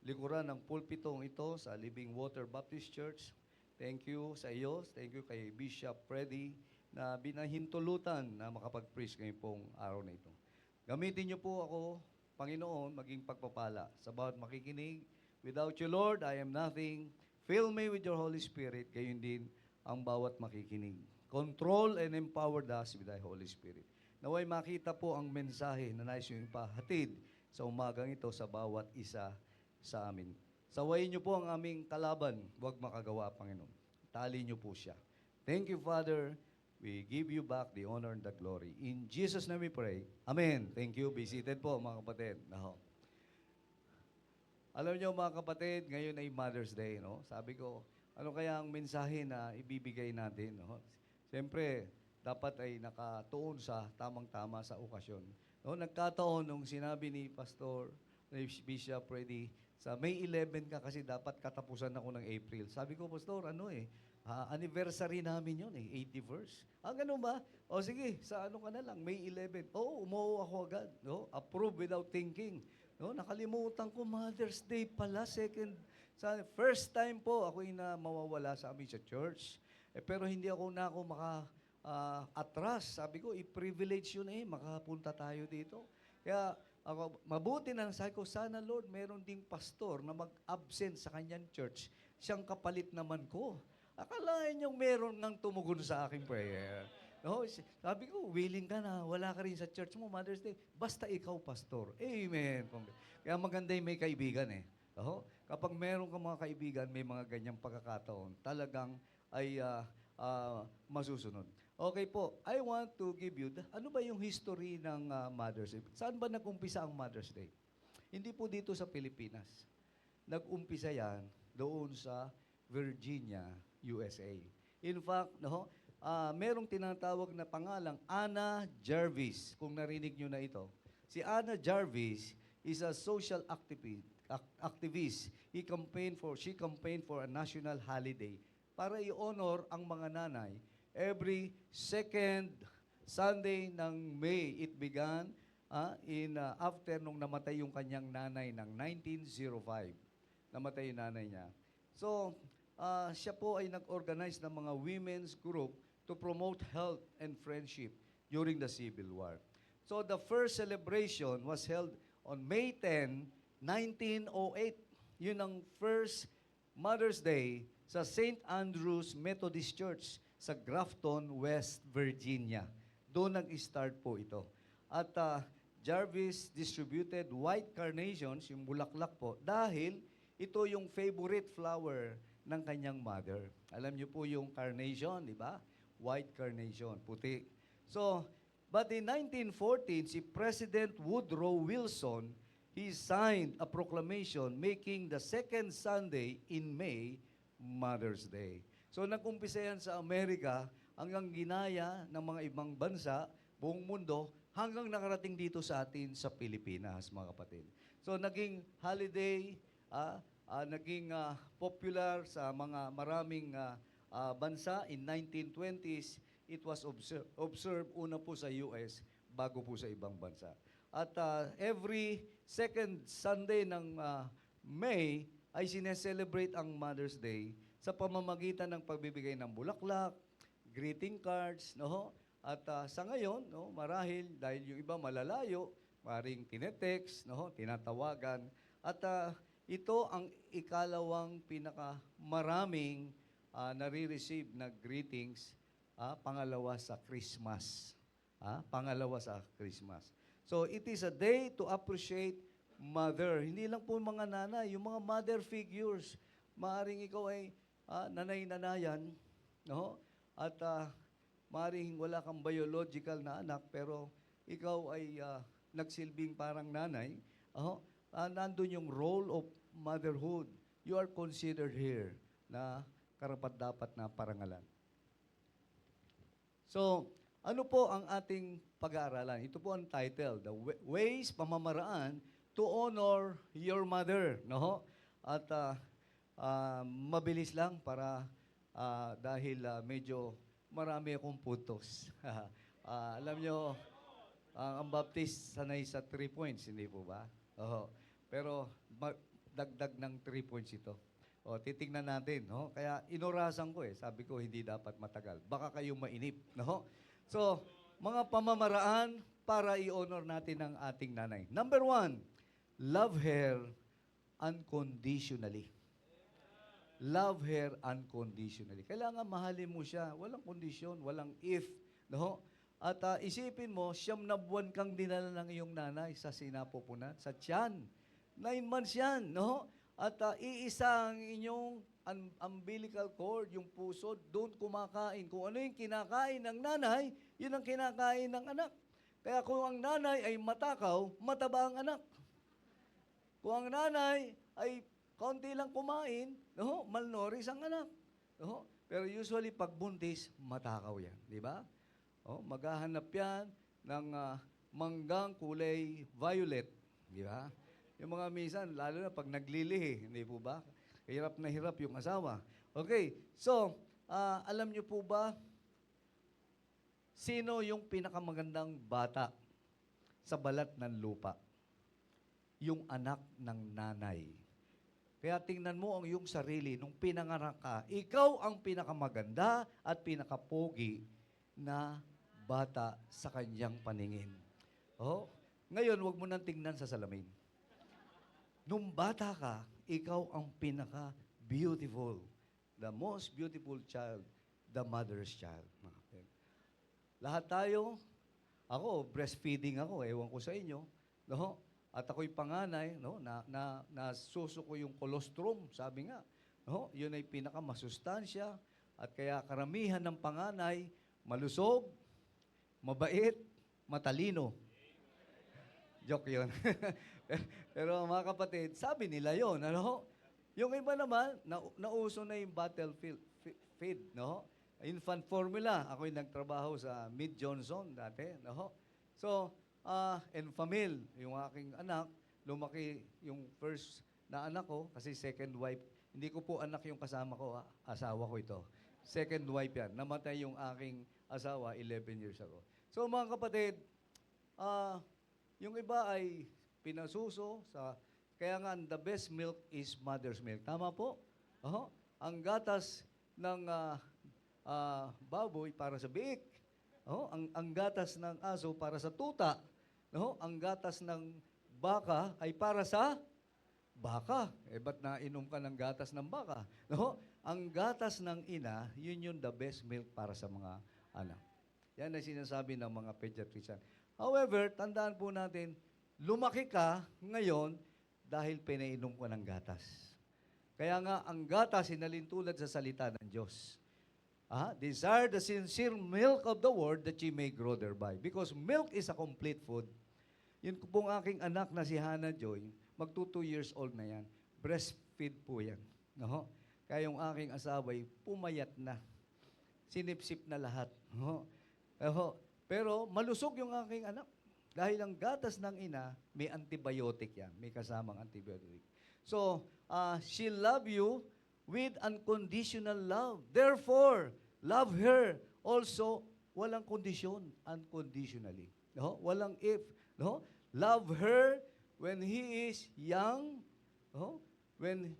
likuran ng pulpitong ito sa Living Water Baptist Church. Thank you sa iyo. Thank you kay Bishop Freddy na binahintulutan na makapag-preach ngayong pong araw na ito. Gamitin niyo po ako, Panginoon, maging pagpapala sa bawat makikinig. Without you, Lord, I am nothing. Fill me with your Holy Spirit, gayon din ang bawat makikinig. Control and empower us with thy Holy Spirit. Naway makita po ang mensahe na nais yung ipahatid sa umagang ito sa bawat isa sa amin. Sawayin niyo po ang aming kalaban, huwag makagawa, Panginoon. Tali niyo po siya. Thank you, Father. We give you back the honor and the glory. In Jesus' name we pray. Amen. Thank you. Be seated po, mga kapatid. Now, alam niyo, mga kapatid, ngayon ay Mother's Day, no? Sabi ko, ano kaya ang mensahe na ibibigay natin, no? Siyempre, dapat ay nakatuon sa tamang-tama sa okasyon. No, nagkataon nung sinabi ni Pastor Bishop Freddy, sa May 11 ka kasi dapat katapusan ako ng April. Sabi ko, Pastor, anniversary namin yun 81st. Ganun ba? O sige, sa ano ka na lang, May 11. Umuo ako agad. No? Approve without thinking. No? Nakalimutan ko, Mother's Day pala, first time po ako na mawawala sa amin sa church. Pero hindi ako atras. Sabi ko, i-privilege yun makapunta tayo dito. Kaya ako, mabuti na sabi ko, sana Lord, meron ding pastor na mag-absent sa kanyang church. Siyang kapalit naman ko. Akalain niyong meron nang tumugon sa aking prayer. No? Sabi ko, willing ka na, wala ka rin sa church mo, Mother's Day. Basta ikaw, pastor. Amen. Kaya maganda yung may kaibigan No? Kapag meron ka mga kaibigan, may mga ganyang pagkakataon, talagang ay masusunod. Okay po, I want to give you, ano ba yung history ng Mother's Day? Saan ba nag-umpisa ang Mother's Day? Hindi po dito sa Pilipinas. Nag-umpisa yan doon sa Virginia, USA. In fact, merong tinatawag na pangalang Anna Jarvis, kung narinig nyo na ito. Si Anna Jarvis is a social activist. She campaigned for a national holiday para i-honor ang mga nanay. Every second Sunday ng May, it began after nung namatay yung kanyang nanay ng 1905. Namatay yung nanay niya. So, siya po ay nag-organize ng mga women's group to promote health and friendship during the Civil War. So, the first celebration was held on May 10, 1908. Yun ang first Mother's Day sa St. Andrew's Methodist Church sa Grafton, West Virginia. Doon nag-start po ito. At Jarvis distributed white carnations, yung bulaklak po, dahil ito yung favorite flower ng kanyang mother. Alam niyo po yung carnation, di ba? White carnation, puti. So, but in 1914, si President Woodrow Wilson, he signed a proclamation making the second Sunday in May Mother's Day. So nag-umpisa yan sa Amerika hanggang ginaya ng mga ibang bansa, buong mundo, hanggang nakarating dito sa atin sa Pilipinas, mga kapatid. So naging holiday, naging popular sa mga maraming bansa. In 1920s, it was observed una po sa US, bago po sa ibang bansa. At every second Sunday ng May ay sineselebrate ang Mother's Day sa pamamagitan ng pagbibigay ng bulaklak, greeting cards, At sa ngayon, marahil dahil yung iba malalayo, maring tinetext, tinatawagan. At ito ang ikalawang pinakamaraming nare-receive na greetings, pangalawa sa Christmas. Pangalawa sa Christmas. So it is a day to appreciate mother. Hindi lang po mga nanay, yung mga mother figures. Maaring ikaw ay nanay-nanayan, at maaaring wala kang biological na anak, pero ikaw ay nagsilbing parang nanay, nandun yung role of motherhood. You are considered here na karapat-dapat na parangalan. So, ano po ang ating pag-aaralan? Ito po ang title, The Ways, Pamamaraan to Honor Your Mother. At mabilis lang para dahil medyo marami akong puntos. Alam nyo, ang Baptist sanay sa 3 points, hindi po ba? Pero dagdag ng 3 points ito. O, titingnan natin, no? Kaya inorasan ko sabi ko hindi dapat matagal. Baka kayo mainip, no? So, mga pamamaraan para i-honor natin ang ating nanay. Number 1, love her unconditionally. Love her unconditionally. Kailangan mahalin mo siya. Walang kondisyon, walang if. No? At isipin mo, 9 na buwan kang dinala ng iyong nanay sa sinapupunan, sa tiyan. 9 months yan. No? At iisa ang inyong umbilical cord, yung puso, doon kumakain. Kung ano yung kinakain ng nanay, yun ang kinakain ng anak. Kaya kung ang nanay ay matakaw, mataba ang anak. Kung ang nanay ay kaunti lang kumain, no, malnourished ang anak. No? Pero usually, pag buntis, matakaw yan. Di ba? Oh, maghahanap yan ng manggang kulay violet. Di ba? Yung mga minsan, lalo na pag naglilihi, hindi po ba? Hirap na hirap yung asawa. Okay, so, alam niyo po ba, sino yung pinakamagandang bata sa balat ng lupa? Yung anak ng nanay. Kaya tingnan mo ang iyong sarili, nung pinanganak ka, ikaw ang pinakamaganda at pinakapogi na bata sa kanyang paningin. Oh, ngayon, wag mo nang tingnan sa salamin. Nung bata ka, ikaw ang pinaka-beautiful. The most beautiful child, the mother's child. Lahat tayo, ako, breastfeeding ako, ewan ko sa inyo, no? At ako'y panganay, no, nasusuko yung colostrum, sabi nga. No, yun ay pinakamasustansya at kaya karamihan ng panganay malusog, mabait, matalino. Joke yun. Pero mga kapatid, sabi nila yun, ano? Yung iba naman, nauso na yung battlefield feed, no? Infant formula. Ako'y nagtrabaho sa Mid Johnson dati, no? So, Enfamil, yung aking anak, lumaki yung first na anak ko, kasi second wife, hindi ko po anak yung kasama ko, asawa ko ito. Second wife yan. Namatay yung aking asawa 11 years ago. So mga kapatid, yung iba ay pinasuso sa, kaya nga the best milk is mother's milk. Tama po? Ang gatas ng baboy para sa biik. Ang gatas ng aso para sa tuta. No? Ang gatas ng baka ay para sa baka. Ba't nainom ka ng gatas ng baka? No? Ang gatas ng ina, yun yung the best milk para sa mga anak. Yan ang sinasabi ng mga pediatrician. However, tandaan po natin, lumaki ka ngayon dahil pinainom ko ng gatas. Kaya nga, ang gatas sinalintulad sa salita ng Diyos. Desire the sincere milk of the word that ye may grow thereby. Because milk is a complete food. Yun pong aking anak na si Hannah Joy, magto 2 years old na yan. Breastfeed po yan. No? Kaya yung aking asaway, pumayat na. Sinipsip na lahat. No? Pero malusog yung aking anak. Dahil ang gatas ng ina, may antibiotic yan. May kasamang antibiotic. So, she love you with unconditional love. Therefore, love her also walang kondisyon, unconditionally. No? Walang if. No? Love her when he is young, no? When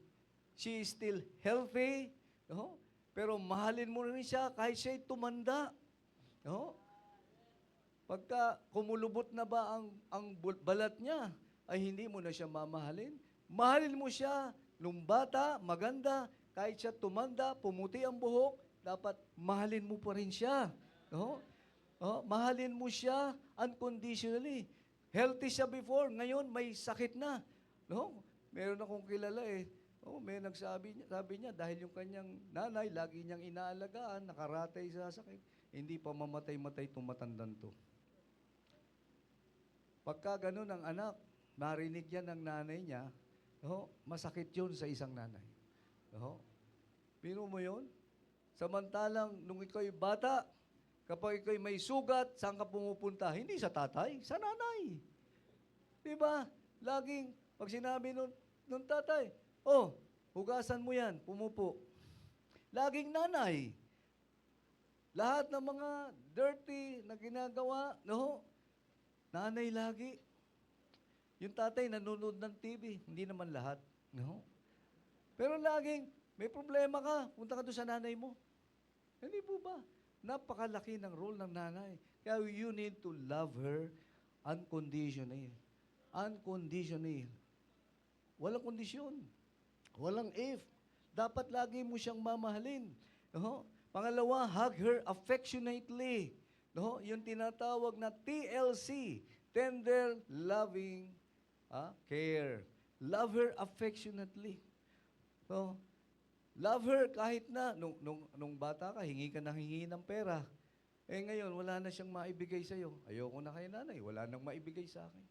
she is still healthy, no? Pero mahalin mo rin siya kahit siya'y tumanda. No? Pagka kumulubot na ba ang balat niya, ay hindi mo na siya mamahalin. Mahalin mo siya nung bata, maganda, kahit siya tumanda, pumuti ang buhok, dapat mahalin mo pa rin siya. No? Mahalin mo siya unconditionally. Healthy siya before, ngayon may sakit na. No? Meron akong kilala may sabi niya, dahil yung kanyang nanay, lagi niyang inaalagaan, nakaratay sa sakit, hindi pa mamatay-matay tumatandang to. Pagka ganun ang anak, narinig yan ng nanay niya, masakit yun sa isang nanay. Biro mo yun? Samantalang, nung ikaw'y bata, kapag ikaw'y may sugat, saan ka pumupunta? Hindi sa tatay, sa nanay. Diba? Laging, pag sinabi nung tatay, hugasan mo yan, pumupo. Laging nanay. Lahat ng mga dirty na ginagawa, nanay lagi. Yung tatay nanonood ng TV, hindi naman lahat. Pero laging, May problema ka, punta ka doon sa nanay mo. Hindi po ba? Napakalaki ng role ng nanay. Kaya you need to love her unconditionally. Unconditionally. Walang kondisyon. Walang if. Dapat lagi mo siyang mamahalin. No? Pangalawa, hug her affectionately. No? Yung tinatawag na TLC, tender, loving, care. Love her affectionately. No? Love her kahit na nung bata ka, hingi ka nang hingi ng pera. Eh ngayon, wala na siyang maibigay sa'yo. Ayoko na kay nanay, wala nang maibigay sa akin.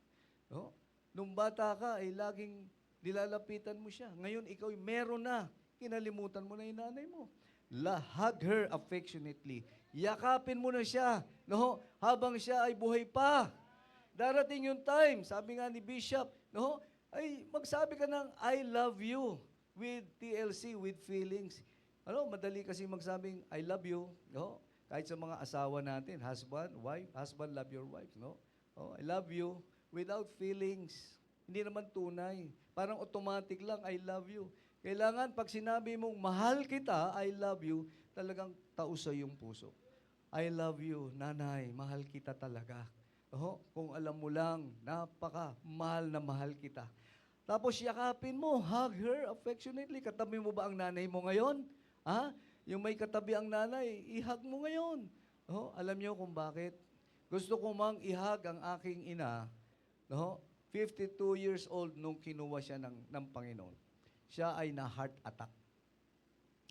No? Nung bata ka, ay laging nilalapitan mo siya. Ngayon, ikaw meron na. Kinalimutan mo na yung nanay mo. Hug her affectionately. Yakapin mo na siya. No? Habang siya ay buhay pa. Darating yung time, sabi nga ni Bishop, no? Ay magsabi ka ng I love you with TLC, with feelings. Ano, madali kasi magsabing I love you, no? Kahit sa mga asawa natin, husband, wife, husband love your wife, no? Oh, I love you without feelings. Hindi naman tunay. Parang automatic lang, I love you. Kailangan pag sinabi mong mahal kita, I love you, talagang taos sa iyong puso. I love you, nanay, mahal kita talaga. Oh, kung alam mo lang, mahal na mahal kita. Tapos yakapin mo, hug her affectionately. Katabi mo ba ang nanay mo ngayon? Ha? Yung may katabi ang nanay, ihug mo ngayon. Oh, alam niyo kung bakit? Gusto ko mang ihug ang aking ina, no? 52 years old nung kinuha siya ng Panginoon. Siya ay na heart attack.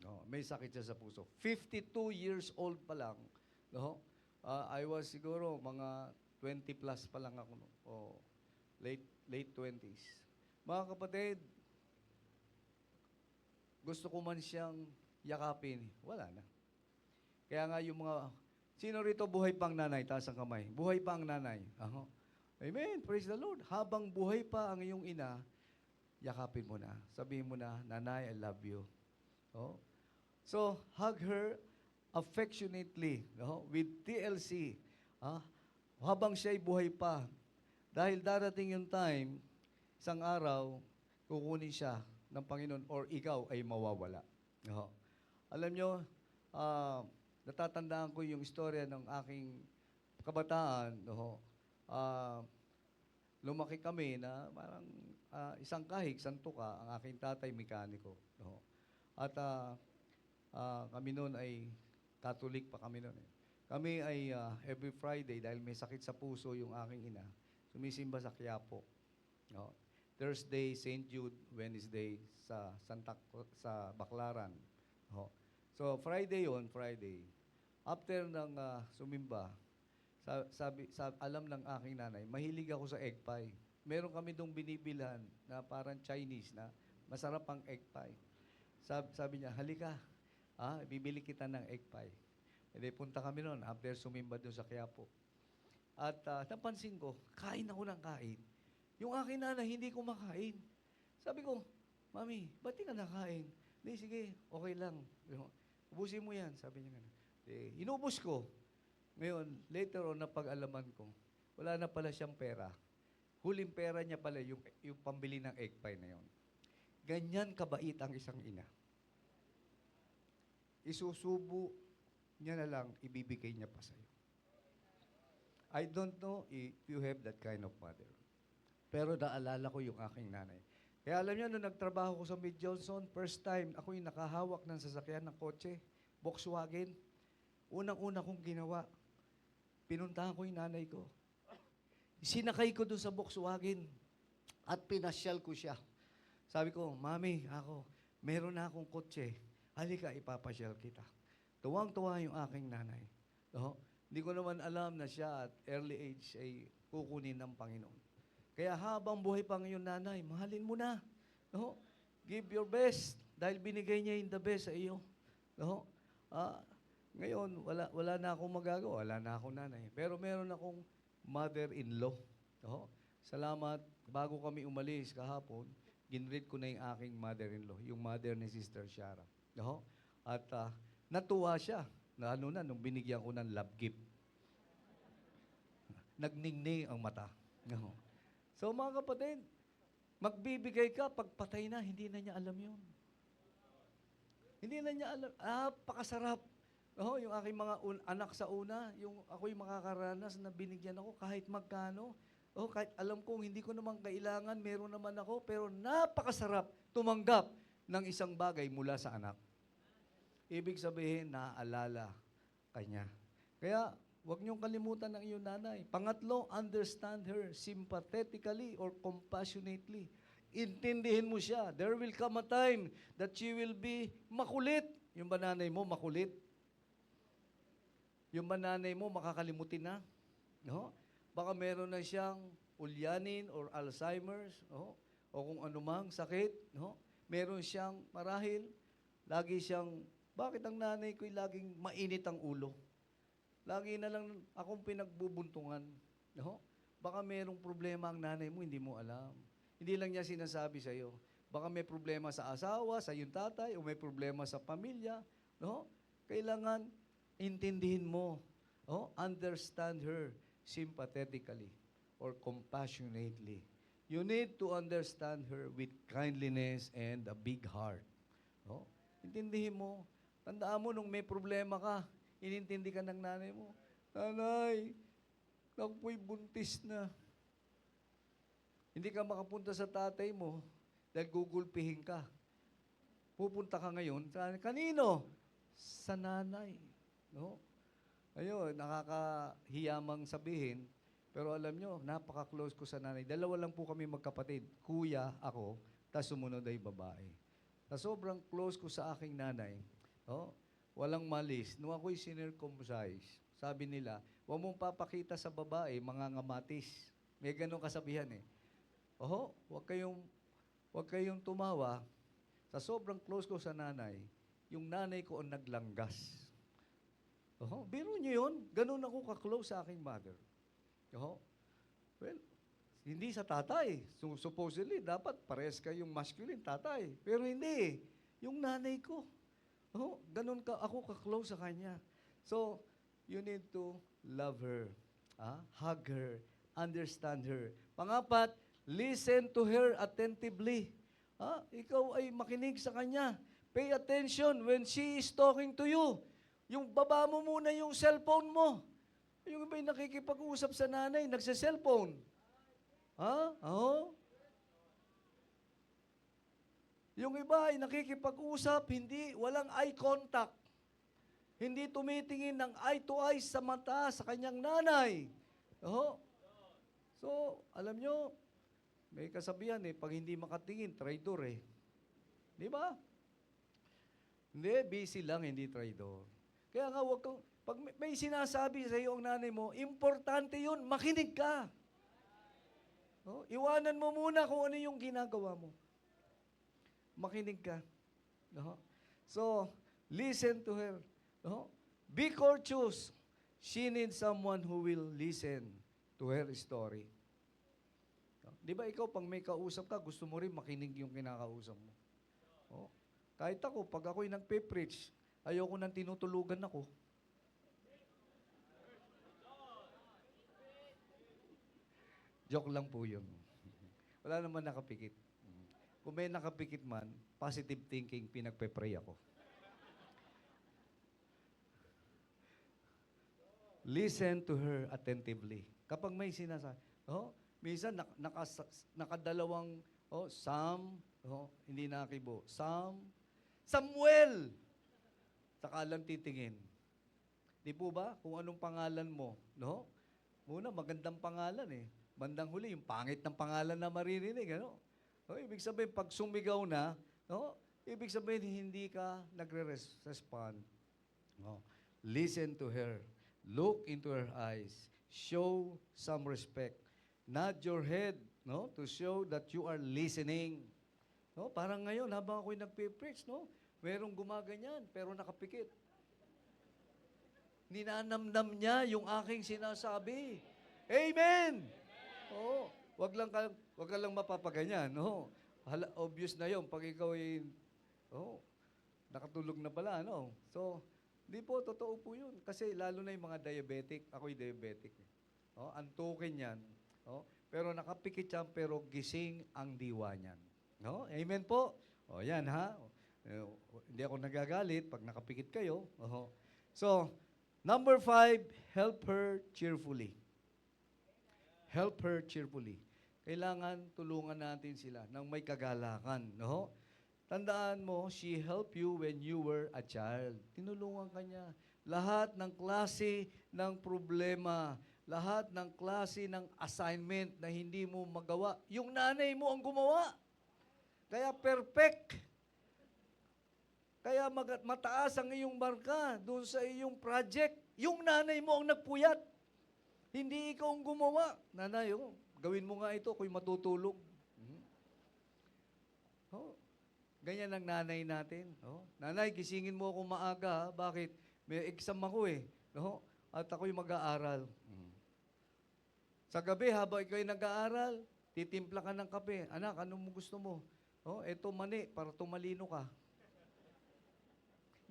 No, may sakit siya sa puso. 52 years old pa lang. No? I was siguro mga 20 plus pa lang ako. No? Late 20s. Mga kapatid, gusto ko man siyang yakapin. Wala na. Kaya nga yung mga, sino rito buhay pang nanay? Taas ang kamay. Buhay pa ang nanay. Amen. Praise the Lord. Habang buhay pa ang iyong ina, yakapin mo na. Sabihin mo na, nanay, I love you. Oh. So, hug her affectionately, no? With TLC. Habang siya'y buhay pa. Dahil darating yung time, isang araw, kukunin siya ng Panginoon or ikaw ay mawawala. No? Alam nyo, natatandaan ko yung istorya ng aking kabataan. No? Lumaki kami na parang isang kahig, isang tuka, ang aking tatay mekaniko. No? At kami noon ay Catholic pa kami noon. Kami ay every Friday, dahil may sakit sa puso yung aking ina, sumisimba sa Quiapo. No? Thursday, St. Jude, Wednesday sa Baclaran. No? So Friday yon, Friday. After ng sumimba, alam ng aking nanay, mahilig ako sa egg pie. Meron kami dong binibilhan na parang Chinese na masarap ang egg pie. Sabi niya, halika, bibili kita ng egg pie. Hindi, punta kami noon after sumimba doon sa Quiapo. At napansin ko, kain ako ng kain. Yung aking nanay, hindi kumakain. Sabi ko, Mami, ba't di ka nakain? Hindi, sige, okay lang. Ubusin mo yan, sabi niya. Inubos ko. Ngayon, later on, napag-alaman ko, wala na pala siyang pera. Huling pera niya pala yung pambili ng egg pie na yon. Ganyan kabait ang isang ina. Isusubo niya na lang, ibibigay niya pa sa'yo. I don't know if you have that kind of mother. Pero naalala ko yung aking nanay. Kaya alam niyo, nung nagtrabaho ko sa Mid Johnson, first time, ako yung nakahawak ng sasakyan ng kotse, Volkswagen. Unang-una kong ginawa, pinuntahan ko yung nanay ko. Sinakay ko doon sa Volkswagen at pinasyal ko siya. Sabi ko, Mami, meron na akong kotse. Halika, ipapasyal kita. Tuwang-tuwa yung aking nanay. No? Hindi ko naman alam na siya at early age ay kukunin ng Panginoon. Kaya habang buhay pa ngayon nanay, mahalin mo na. No? Give your best dahil binigay niya yung the best sa iyo. No? Ngayon, wala na akong magagawa. Wala na akong nanay. Pero meron akong mother-in-law. No? Salamat. Bago kami umalis kahapon, ginread ko na yung aking mother-in-law, yung mother ni Sister Shara. No? At natuwa siya. Lalo na nung binigyan ko ng love gift. Nagningning ang mata. No? So mga kapatid, magbibigay ka, pag patay na, hindi na niya alam yun. Hindi na niya alam. Napakasarap. Oh, yung aking mga anak sa una, yung ako'y makakaranas na binigyan ako kahit magkano. Oh, kahit alam kong hindi ko naman kailangan, meron naman ako, pero napakasarap tumanggap ng isang bagay mula sa anak. Ibig sabihin, naaalala kanya. Kaya, huwag niyong kalimutan ng iyong nanay. Pangatlo, understand her sympathetically or compassionately. Intindihin mo siya. There will come a time that she will be makulit. Yung ba nanay mo makulit? Yung ba nanay mo makakalimutin na? No? Baka meron na siyang ulyanin or Alzheimer's, no? O kung anumang sakit, no? Meron siyang marahil, lagi siyang, bakit ang nanay ko'y laging mainit ang ulo? Lagi na lang akong pinagbubuntungan. No? Baka merong problema ang nanay mo, hindi mo alam. Hindi lang niya sinasabi sa iyo. Baka may problema sa asawa, sa iyong tatay, o may problema sa pamilya. No? Kailangan intindihin mo. Oh, understand her sympathetically or compassionately. You need to understand her with kindliness and a big heart. Oh, intindihin mo. Tandaan mo, nung may problema ka, inintindi ka ng nanay mo, Nanay, ako'y buntis na. Hindi ka makapunta sa tatay mo dahil gugulpihin ka. Pupunta ka ngayon, kanino? Sa nanay. No? Ayun, nakakahiyamang sabihin, pero alam nyo, napaka-close ko sa nanay. Dalawa lang po kami magkapatid. Kuya, ako, tas sumunod ay babae. Na sobrang close ko sa aking nanay, walang malis. Nung ako'y sinircumcise, sabi nila, huwag mong papakita sa babae, mga ngamatis. May ganun kasabihan eh. Huwag kayong tumawa. Sa sobrang close ko sa nanay, yung nanay ko ang naglanggas. Biro niyo yun, ganun ako ka-close sa aking mother. Well, hindi sa tatay. Supposedly, dapat pares kayong masculine, tatay. Pero hindi. Yung nanay ko. Ganun ako ka-close sa kanya. So, you need to love her. Hug her. Understand her. Pangapat, listen to her attentively. Ikaw ay makinig sa kanya. Pay attention when she is talking to you. Yung baba mo muna yung cellphone mo. Yung iba'y nakikipag-usap sa nanay, nagsa-cellphone. Yung iba ay nakikipag-usap, walang eye contact. Hindi tumitingin ng eye to eye sa mata sa kanyang nanay. So, alam nyo, may kasabihan pag hindi makatingin, traidor eh. Di ba? Hindi, busy lang, hindi traidor. Kaya nga, pag may sinasabi sa iyo ang nanay mo, importante yun, makinig ka. Iwanan mo muna kung ano yung ginagawa mo. Makinig ka. So, listen to her. Be courteous. She needs someone who will listen to her story. Di ba ikaw, pag may kausap ka, gusto mo rin makinig yung kinakausap mo. Kahit ako, pag ako'y nagpe-preach, ayoko nang tinutulugan ako. Joke lang po yun. Wala naman nakapikit. Kung may nakapikit man, positive thinking, pinagpe-pray ako. Listen to her attentively. Kapag may sinasabi, minsan nakadalawang, Sam, hindi nakibo, Samuel! Saka lang titingin. Di po ba? Kung anong pangalan mo, no? Muna, magandang pangalan eh. Bandang huli, yung pangit ng pangalan na maririnig, ano? Ibig sabihin, pag sumigaw na, ibig sabihin, hindi ka nagre-respond. Listen to her. Look into her eyes. Show some respect. Nod your head, to show that you are listening. Parang ngayon, habang ako'y nagpe-preach, merong gumaganyan, pero nakapikit. Ninanamnam niya yung aking sinasabi. Amen! Wag ka lang mapapaganyan, obvious na yun, pag ikaw ay, nakatulog na pala, So, di po, totoo po yun. Kasi lalo na yung mga diabetic, ako'y diabetic. Antukin yan. Pero nakapikit yan, pero gising ang diwa niyan. Amen po? Yan ha. Eh, hindi ako nagagalit pag nakapikit kayo. Oho. So, number 5, help her cheerfully. Help her cheerfully. Kailangan tulungan natin sila ng may kagalakan. No? Tandaan mo, she helped you when you were a child. Tinulungan ka niya. Lahat ng klase ng problema, lahat ng klase ng assignment na hindi mo magawa, yung nanay mo ang gumawa. Kaya perfect. Kaya mataas ang iyong marka doon sa iyong project. Yung nanay mo ang nagpuyat. Hindi ikaw ang gumawa. Nanay, oh, gawin mo nga ito ako'y matutulog. Oh, ganyan ang nanay natin. Oh, nanay, gisingin mo ako maaga. Ha? Bakit? May exam ako eh. No? At ako'y mag-aaral. Sa gabi, habang ikaw'y nag-aaral, titimpla ka ng kape. Anak, ano mo gusto mo? Oh, eto mani, para tumalino ka.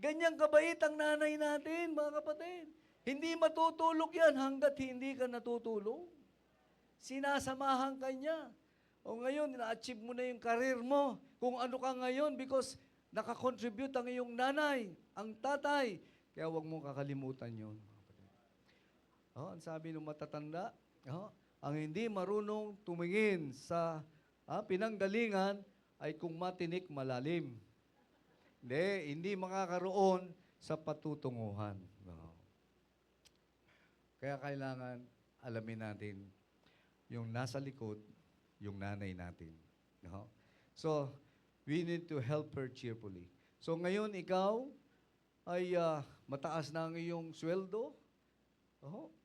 Ganyang kabait ang nanay natin, mga kapatid. Hindi matutulog yan hanggat hindi ka natutulog. Sinasamahan ka niya. O ngayon, na-achieve mo na yung career mo. Kung ano ka ngayon because nakakontribute ang iyong nanay, ang tatay. Kaya huwag mong kakalimutan yun. Oh, ang sabi ng matatanda, ang hindi marunong tumingin sa pinanggalingan ay kung matinik malalim. Hindi makakaroon sa patutunguhan. Kaya kailangan alamin natin yung nasa likod, yung nanay natin. So, we need to help her cheerfully. So, ngayon ikaw ay mataas na ang iyong sweldo.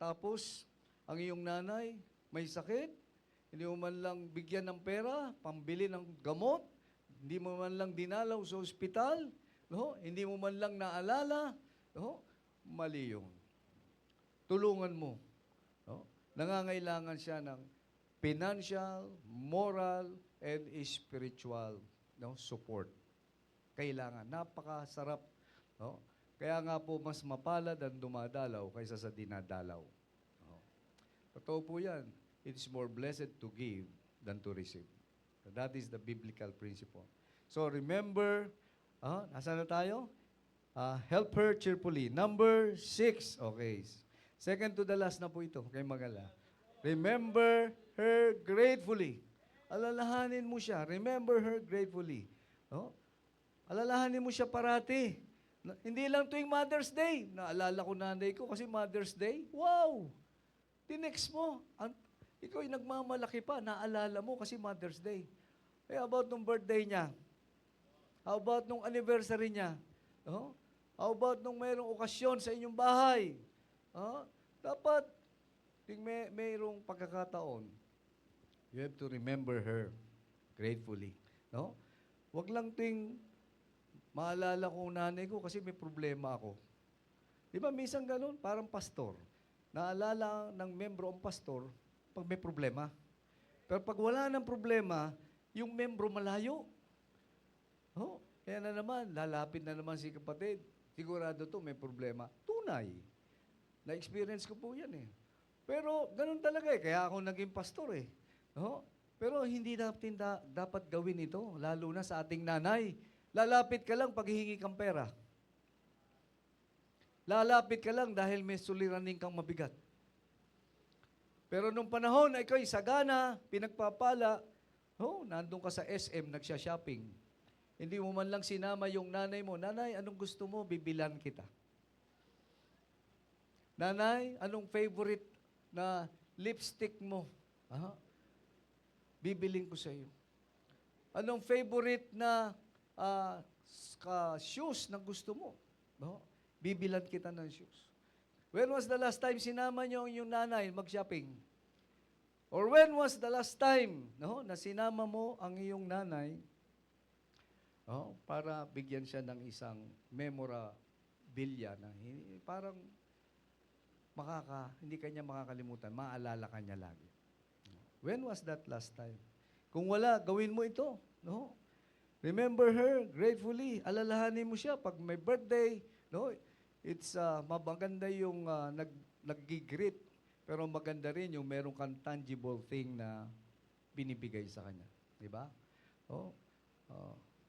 Tapos, ang iyong nanay may sakit. Hindi mo man lang bigyan ng pera, pambili ng gamot. Hindi mo man lang dinalaw sa ospital. Hindi mo man lang naalala. Mali yun. Tulungan mo. Nangangailangan siya ng financial, moral, and spiritual support. Kailangan. Napakasarap. Kaya nga po, mas mapalad ang dumadalaw kaysa sa dinadalaw. Totoo po yan. It is more blessed to give than to receive. So that is the biblical principle. So remember, nasaan na tayo? Help her cheerfully. Number 6. Okay. Second to the last na po ito. Okay, magala. Remember her gratefully. Alalahanin mo siya. Remember her gratefully. Alalahanin mo siya parati. Hindi lang tuwing Mother's Day. Naalala ko nanay ko kasi Mother's Day. Wow! Tinext mo. Ikaw ay nagmamalaki pa. Naalala mo kasi Mother's Day. How about nung birthday niya? How about nung anniversary niya? How about nung mayroong okasyon sa inyong bahay? Dapat, mayroong pagkakataon, you have to remember her gratefully. Huwag lang ting maalala ko nanay ko kasi may problema ako. Di ba, minsan ganun, parang pastor. Naalala ng membro ang pastor pag may problema. Pero pag wala ng problema, yung membro malayo. Kaya na naman, lalapit na naman si kapatid. Sigurado to may problema. Tunay. Na-experience ko po yan eh. Pero ganun talaga eh. Kaya ako naging pastor eh. Pero hindi natin dapat gawin ito, lalo na sa ating nanay. Lalapit ka lang pag hihingi kang pera. Lalapit ka lang dahil may suliranin kang mabigat. Pero nung panahon na ikaw sagana, pinagpapala, nandun ka sa SM, nagsha-shopping. Hindi mo man lang sinama yung nanay mo, nanay, anong gusto mo? Bibilan kita. Nanay, anong favorite na lipstick mo? Bibiling ko sa iyo. Anong favorite na shoes na gusto mo? Bibilan kita ng shoes. When was the last time sinama niyo yung nanay mag-shopping? Or when was the last time na sinama mo ang iyong nanay para bigyan siya ng isang memorabilia na parang hindi kanya makakalimutan, maaalala kanya lagi. When was that last time? Kung wala, gawin mo ito. Remember her gratefully. Alalahanin mo siya pag may birthday. It's maganda yung nag-greet, pero maganda rin yung meron kang tangible thing na binibigay sa kanya. Di ba?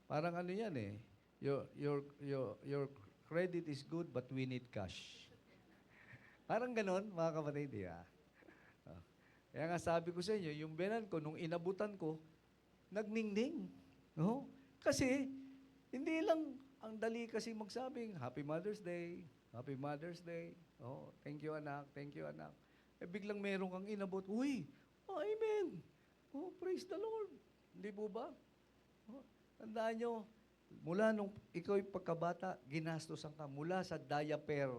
Parang ano yan eh. your credit is good but we need cash. Parang ganon, mga kapatid, di ba? Oh. Kaya nga sabi ko sa inyo, yung biyanan ko, nung inabutan ko, nagningning. No? Kasi, hindi lang ang dali kasi magsabing, Happy Mother's Day, Happy Mother's Day. Oh, thank you anak, thank you anak. Eh biglang meron kang inabot, uy, oh, amen. Oh, praise the Lord. Hindi po ba? Oh, tandaan nyo, mula nung ikaw'y pagkabata, ginastosan ka mula sa diaper,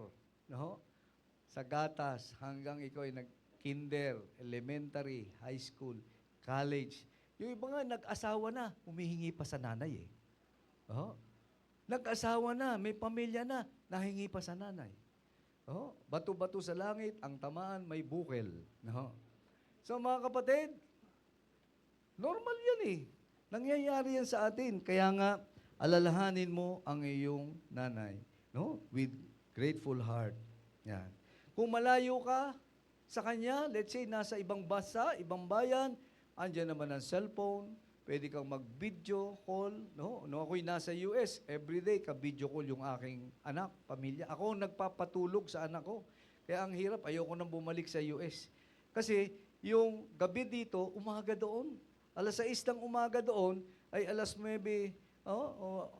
no? Sa gatas, hanggang ikaw'y nag-kinder, elementary, high school, college. Yung iba nga, nag-asawa na, humihingi pa sa nanay eh. Oh. Nag-asawa na, may pamilya na, nahingi pa sa nanay. Oh. Bato-bato sa langit, ang tamaan may bukel. No? So mga kapatid, normal yan eh. Nangyayari yan sa atin. Kaya nga, alalahanin mo ang iyong nanay. No? With grateful heart. Yan. Kung malayo ka sa kanya, let's say nasa ibang bansa, ibang bayan, andyan naman ang cellphone, pwede kang mag-video call. No? No, ako'y nasa US, everyday ka-video call yung aking anak, pamilya. Ako ang nagpapatulog sa anak ko. Kaya ang hirap, ayoko nang bumalik sa US. Kasi yung gabi dito, umaga doon. Alas 6 ng umaga doon, ay alas 9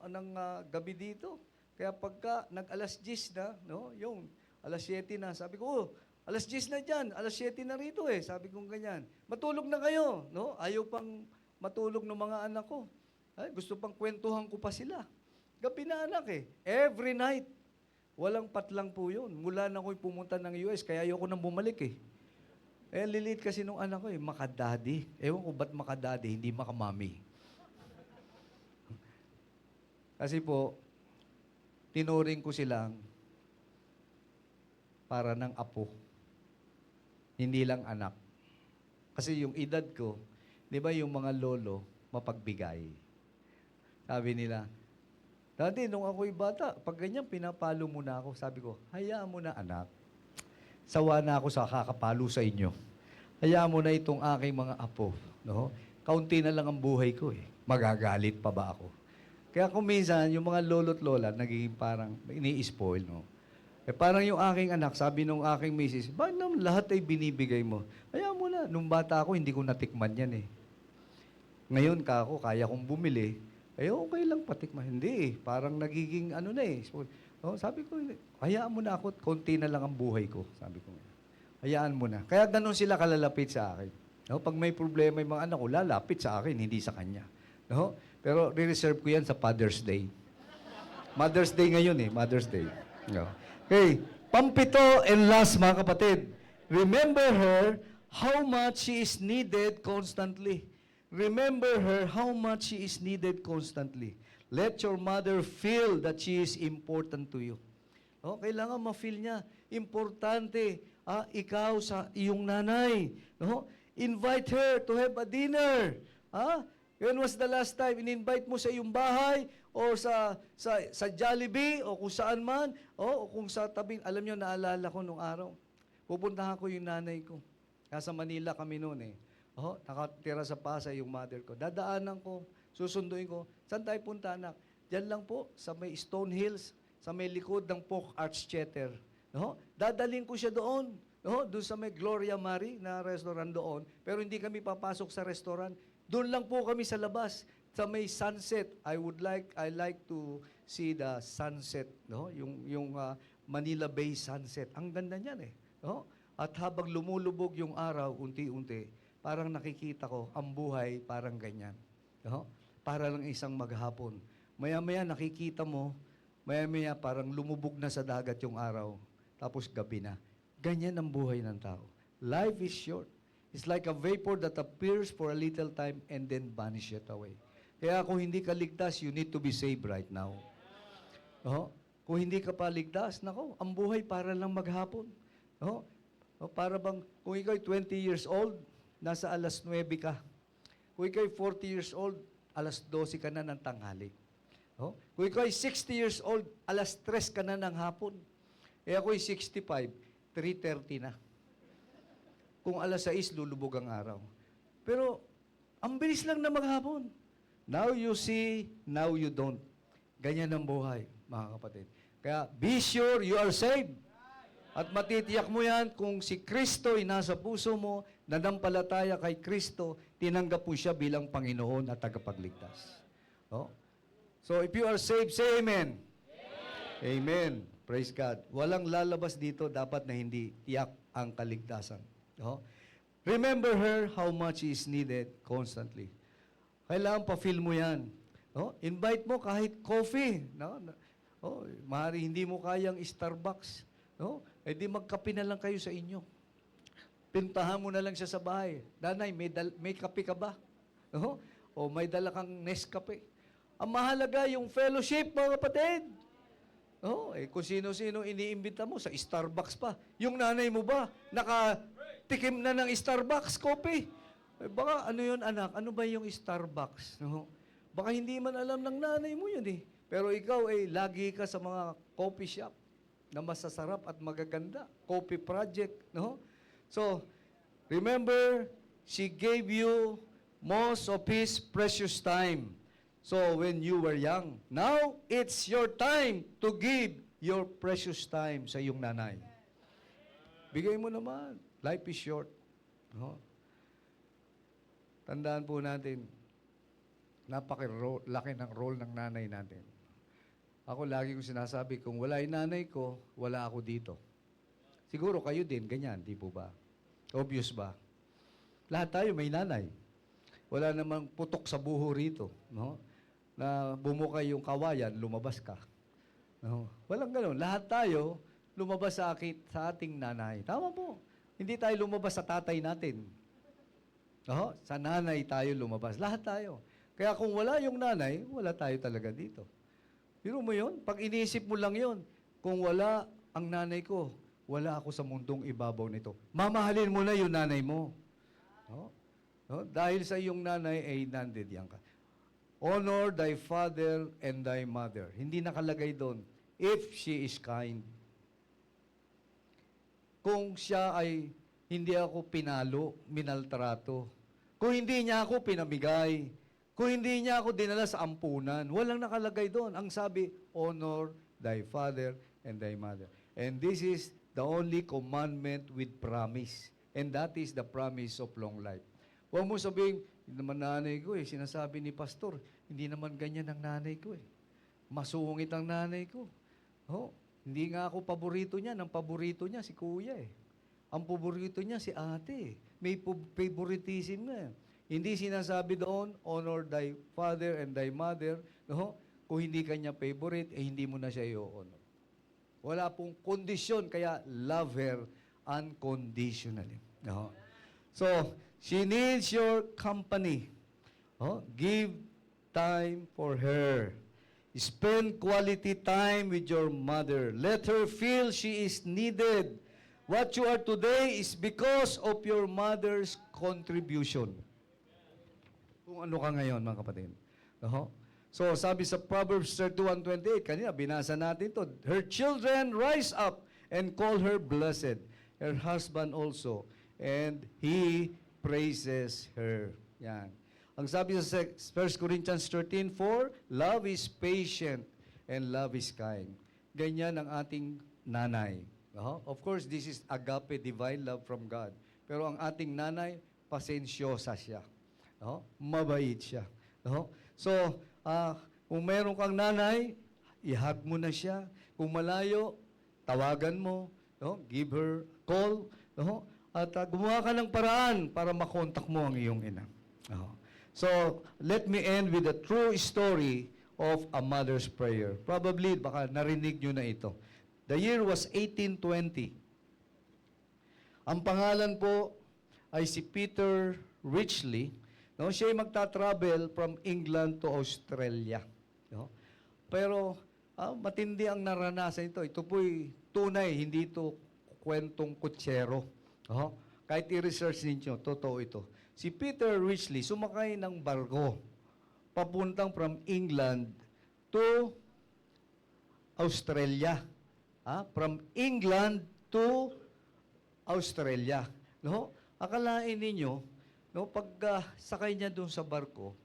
ng gabi dito. Kaya pagka nag-alas 10 na, no, yung alas 7 na, sabi ko, oh, alas 10 na dyan, alas 7 na rito eh. Sabi kong ganyan. Matulog na kayo. No? Ayaw pang matulog ng mga anak ko. Ay, gusto pang kwentuhan ko pa sila. Gabi na anak eh. Every night. Walang patlang po yun. Mula na ako'y pumunta ng US, kaya ayoko nang bumalik eh. Eh, lilit kasi nung anak ko eh, makadaddy. Ewan ko ba't makadaddy, hindi makamami. Kasi po, tinuring ko silang para ng apo. Hindi lang anak. Kasi yung edad ko, di ba yung mga lolo, mapagbigay. Sabi nila, dati nung ako'y bata, pag ganyan, pinapalo mo na ako. Sabi ko, hayaan mo na anak. Sawa na ako sa kakapalo sa inyo. Hayaan mo na itong aking mga apo. No? Kaunti na lang ang buhay ko eh. Magagalit pa ba ako? Kaya kung minsan, yung mga lolo't lola, nagiging parang ini-spoil, no? Eh, parang yung aking anak, sabi nung aking misis, bakit naman lahat ay binibigay mo? Hayaan mo na. Nung bata ako, hindi ko natikman yan eh. Ngayon, kaya kong bumili. Eh, okay lang patikman. Hindi eh. Parang nagiging ano na eh. Oh, sabi ko, hayaan mo na ako, konti na lang ang buhay ko. Sabi ko, hayaan mo na. Kaya ganun sila kalalapit sa akin. No? Pag may problema yung mga anak ko, lalapit sa akin, hindi sa kanya. No? Pero re-reserve ko yan sa Father's Day. Mother's Day ngayon eh, Mother's Day. No? Okay, pampito and last mga kapatid. Remember her how much she is needed constantly. Remember her how much she is needed constantly. Let your mother feel that she is important to you. No? Kailangan ma-feel niya. Importante, ikaw sa iyong nanay. No? Invite her to have a dinner. When was the last time in-invite mo sa iyong bahay o sa Jollibee o kung saan man o kung sa tabing, alam niyo, naalala ko nung araw. Pupuntahan ko yung nanay ko. Nasa Manila kami noon eh. Nakatira sa Pasay yung mother ko. Dadaanan ko, susunduin ko. Saan tayo punta anak? Diyan lang po, sa may Stone Hills, sa may likod ng Polk Arts Theater. No? Dadaling ko siya doon. No? Doon sa may Gloria Marie na restaurant doon. Pero hindi kami papasok sa restaurant. Doon lang po kami sa labas, sa may sunset. I like to see the sunset, no? Yung Manila Bay sunset. Ang ganda niyan eh, no? At habang lumulubog yung araw unti-unti, parang nakikita ko ang buhay parang ganyan, no? Para lang isang maghapon. Maya-maya nakikita mo, maya-maya parang lumubog na sa dagat yung araw, tapos gabi na. Ganyan ang buhay ng tao. Life is short. It's like a vapor that appears for a little time and then vanishes away. Kaya kung hindi ka ligtas, you need to be saved right now. Kung hindi ka pa ligtas, nako, ang buhay para lang maghapon. Para bang, kung ikaw 20 years old, nasa alas 9 ka. Kung ikaw 40 years old, alas 12 ka na ng tanghali. Kung ikaw 60 years old, alas 3 ka na ng hapon. Eh ako'y 65, 3:30 na. Kung alas 6, lulubog ang araw. Pero, ang bilis lang na maghapon. Now you see, now you don't. Ganyan ang buhay, mga kapatid. Kaya, be sure you are saved. At matitiyak mo yan kung si Kristo ay nasa puso mo, nanampalataya kay Kristo, tinanggap mo siya bilang Panginoon at tagapagligtas. Oh? So, if you are saved, say amen. Amen. Praise God. Walang lalabas dito dapat na hindi tiyak ang kaligtasan. Oh? Remember her how much is needed constantly. Kailangan pa-feel mo yan. Oh? Invite mo kahit coffee. No? Oh, maaari hindi mo kayang Starbucks. No? Eh di magkape na lang kayo sa inyo. Pintahan mo na lang siya sa bahay. Nanay, may kape ka ba? No? O may dala kang Nescafe. Ang mahalaga yung fellowship, mga kapatid. Oh, eh kung sino-sino iniimbita mo sa Starbucks pa. Yung nanay mo ba, nakatikim na ng Starbucks coffee? Eh, baka ano yun anak? Ano ba yung Starbucks? No? Baka hindi man alam ng nanay mo yun eh. Pero ikaw eh, lagi ka sa mga coffee shop na masasarap at magaganda. Coffee project, no? So, remember, she gave you most of His precious time. So, when you were young, now it's your time to give your precious time sa iyong nanay. Bigay mo naman. Life is short. No? Tandaan po natin, napakilaki ng role ng nanay natin. Ako lagi kong sinasabi, kung wala yung nanay ko, wala ako dito. Siguro kayo din, ganyan, di po ba? Obvious ba? Lahat tayo may nanay. Wala namang putok sa buho rito, no? Na bumukay yung kawayan, lumabas ka. No? Walang gano'n. Lahat tayo lumabas sa ating nanay. Tama po. Hindi tayo lumabas sa tatay natin. No? Sa nanay tayo lumabas. Lahat tayo. Kaya kung wala yung nanay, wala tayo talaga dito. Biro mo yun? Pag iniisip mo lang yun, kung wala ang nanay ko, wala ako sa mundong ibabaw nito. Mamahalin mo na yung nanay mo. No? No? Dahil sa iyong nanay ay nandiyan ka. Honor thy father and thy mother. Hindi nakalagay doon, if she is kind. Kung siya ay hindi ako pinalo, minaltrato. Kung hindi niya ako pinamigay. Kung hindi niya ako dinala sa ampunan, walang nakalagay doon. Ang sabi, honor thy father and thy mother. And this is the only commandment with promise. And that is the promise of long life. Huwag mo sabihin, hindi naman nanay ko eh. Sinasabi ni pastor, hindi naman ganyan ang nanay ko eh. Masungit ang nanay ko. Oh, hindi nga ako paborito niya. Ang paborito niya si kuya eh. Ang paborito niya si ate. May favoritism na eh. Hindi sinasabi doon, honor thy father and thy mother. No? Kung hindi kanya favorite, eh hindi mo na siya i-honor. Wala pong kondisyon, kaya love her unconditionally. No? So, she needs your company. Oh? Give time for her. Spend quality time with your mother. Let her feel she is needed. What you are today is because of your mother's contribution. Kung ano ka ngayon, mga kapatid. No? So, sabi sa Proverbs 31:28, kanina, binasa natin to. Her children rise up and call her blessed. Her husband also. And he praises her. Yan. Ang sabi sa 1 Corinthians 13:4, love is patient and love is kind. Ganyan ang ating nanay. Of course, this is agape, divine love from God. Pero ang ating nanay, pasensyosa siya. Mabait siya. So, kung meron kang nanay, i-hug mo na siya. Kung malayo, tawagan mo. Give her call. At gumawa ka ng paraan para makontak mo ang iyong ina. So, let me end with a true story of a mother's prayer. Probably, baka narinig nyo na ito. The year was 1820. Ang pangalan po ay si Peter Ridgely. Siya ay magta-travel from England to Australia. Pero matindi ang naranasan ito. Ito po'y tunay, hindi ito kwentong kutsero. Kahit i-research ninyo, totoo ito. Si Peter Ridgely sumakay ng barko papuntang from England to Australia. From England to Australia. Akalain ninyo, pag sakay niya doon sa barko,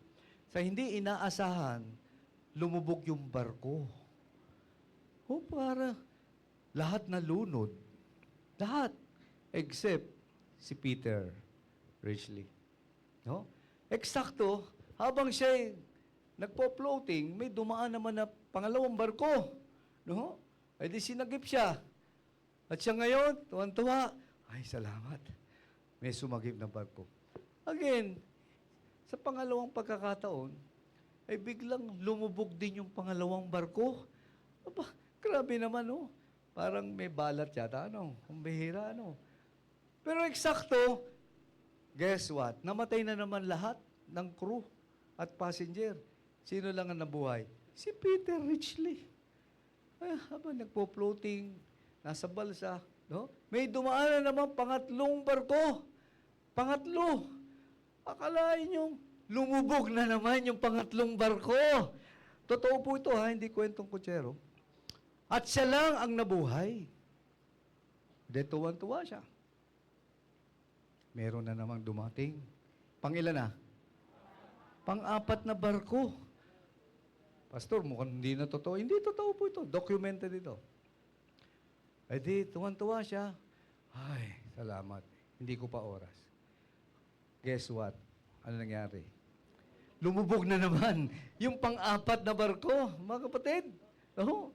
sa hindi inaasahan, lumubog yung barko. O para lahat nalunod. Lahat. Except si Peter Ridgely. No? Eksakto, habang siya nagpo-floating, may dumaan naman na pangalawang barko. No? Ay di sinagip siya. At siya ngayon, tuwan-tuwa, ay salamat. May sumagip na barko. Again, sa pangalawang pagkakataon, ay biglang lumubog din yung pangalawang barko. Aba, grabe naman, no? Parang may balat yata, ano? Ang bihira, ano? Pero eksakto, guess what? Namatay na naman lahat ng crew at passenger. Sino lang ang nabuhay? Si Peter Ridgely. Ay, habang nagpo-floating, nasa balsa, no? May dumaan na naman pangatlong barko. Pangatlo. Akalain yung lumubog na naman yung pangatlong barko. Totoo po ito, ha? Hindi kwentong kutsero. At siya lang ang nabuhay. De tuwan-tuwa siya. Meron na namang dumating. Pangilan na? Pang-apat na barko. Pastor, mukhang hindi na totoo. Hindi totoo po ito. Documented ito. Ay di, tuwan-tuwa siya. Ay, salamat. Hindi ko pa oras. Guess what? Ano nangyari? Lumubog na naman yung pang-apat na barko, mga kapatid. Oh.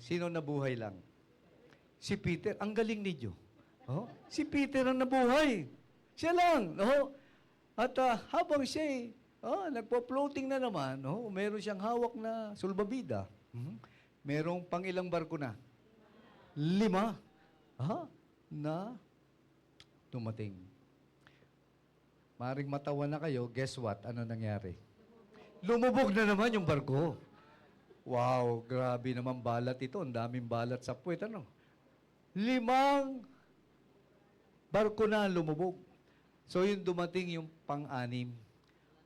Sino nabuhay lang? Si Peter. Ang galing ninyo. Oh. Si Peter ang nabuhay. Siya lang. Oh. At habang siya nagpo-floating na naman, meron siyang hawak na sulbabida. Merong pangilang barko na? 5. Na dumating. Maring matawa na kayo, guess what? Ano nangyari? Lumubog na naman yung barko. Wow, grabe naman balat ito. Ang daming balat sa puwet. 5 barko na lumubog. So, yung dumating yung pang-anim.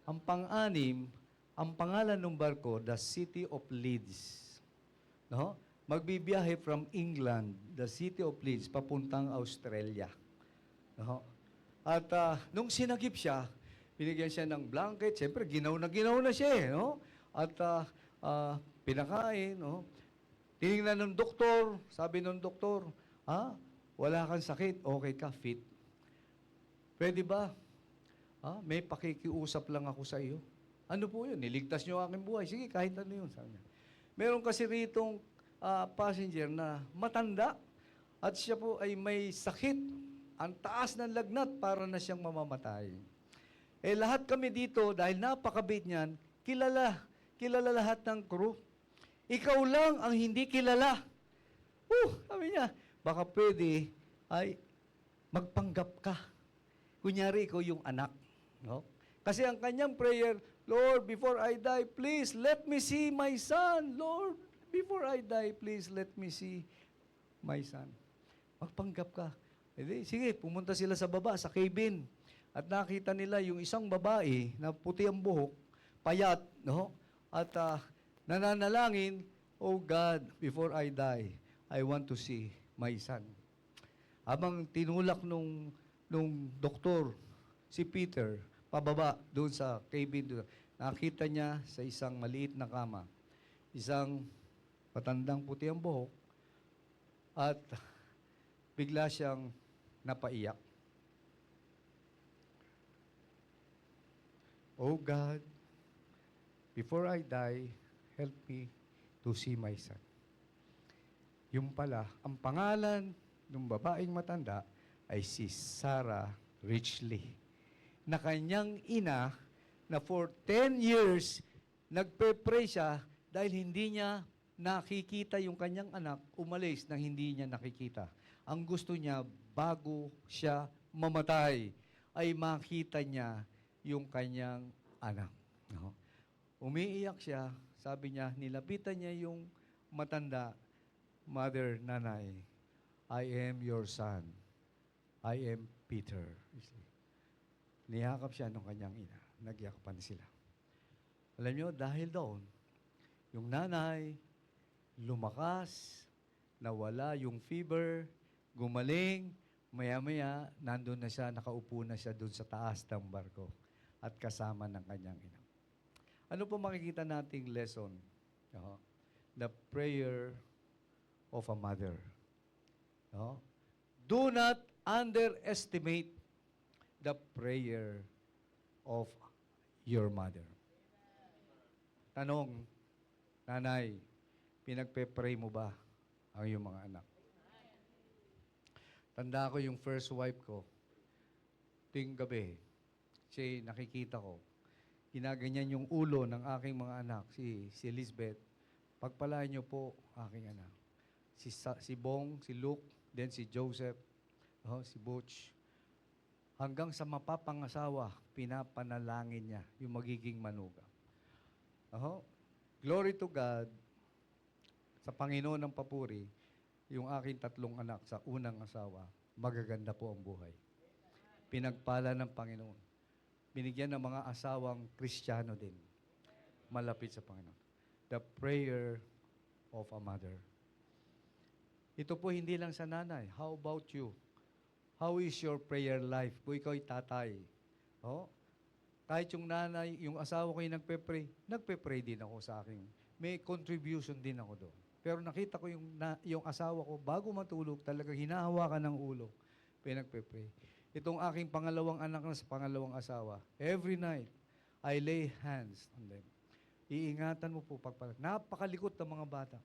Ang pang-anim, ang pangalan ng barko, the City of Leeds. No? Magbibiyahe from England, the City of Leeds, papuntang Australia. No? At nung sinagip siya, binigyan siya ng blanket. Siyempre, ginaw na siya. No? At pinakain. No? Tinignan ng doktor. Sabi ng doktor, wala kang sakit. Okay ka, fit. Pwede ba? May pakikiusap lang ako sa iyo. Ano po yun? Niligtas niyo aking buhay. Sige, kahit ano yun. Sabi niya. Meron kasi ritong passenger na matanda at siya po ay may sakit. Ang taas ng lagnat para na siyang mamamatay. Eh lahat kami dito, dahil napakabait niyan, kilala lahat ng crew. Ikaw lang ang hindi kilala. Sabi niya, baka pwede ay magpanggap ka. Kunyari, ikaw yung anak. No? Kasi ang kanyang prayer, Lord, before I die, please let me see my son. Lord, before I die, please let me see my son. Magpanggap ka. Sige, pumunta sila sa baba, sa cabin. At nakita nila yung isang babae na puti ang buhok, payat, no? At nananalangin, oh God, before I die, I want to see my son. Habang tinulak nung doktor, si Peter, pababa doon sa cabin doon, nakita niya sa isang maliit na kama, isang matandang puti ang buhok, at bigla siyang napaiyak. Oh God, before I die, help me to see my son. Yung pala, ang pangalan ng babaeng matanda ay si Sarah Ridgely, na kanyang ina na for 10 years nagpe-pray siya dahil hindi niya nakikita yung kanyang anak, umalis nang hindi niya nakikita. Ang gusto niya, bago siya mamatay, ay makita niya yung kanyang anak. No? Umiiyak siya, sabi niya, nilapitan niya yung matanda, Mother, Nanay, I am your son. I am Peter. Niyakap siya ng kanyang ina. Nagyakapan sila. Alam niyo, dahil doon, yung nanay, lumakas, nawala yung fever, gumaling, maya-maya, nandun na siya, nakaupo na siya doon sa taas ng barko at kasama ng kanyang ina. Ano po makikita nating lesson? The prayer of a mother. Do not underestimate the prayer of your mother. Tanong, nanay, pinagpe-pray mo ba ang iyong mga anak? Tanda ko yung first wife ko, tuwing gabi, nakikita ko, ginaganyan yung ulo ng aking mga anak, si Elizabeth, pagpalain niyo po aking anak. Si Bong, si Luke, then si Joseph, si Butch. Hanggang sa mapapangasawa, pinapanalangin niya yung magiging manugang. Glory to God, sa Panginoon ng papuri, yung aking 3 anak sa unang asawa, magaganda po ang buhay. Pinagpala ng Panginoon. Binigyan ng mga asawang Kristiyano din. Malapit sa Panginoon. The prayer of a mother. Ito po hindi lang sa nanay. How about you? How is your prayer life? Kung ikaw'y tatay. Kahit yung nanay, yung asawa ko yung nagpe-pray din ako sa akin. May contribution din ako doon. Pero nakita ko yung asawa ko, bago matulog, talagang hinahawakan ng ulo. Pinagpe-pray. Itong aking pangalawang anak na sa pangalawang asawa, every night, I lay hands on them. Iingatan mo po pagpalag. Napakalikot ng mga bata.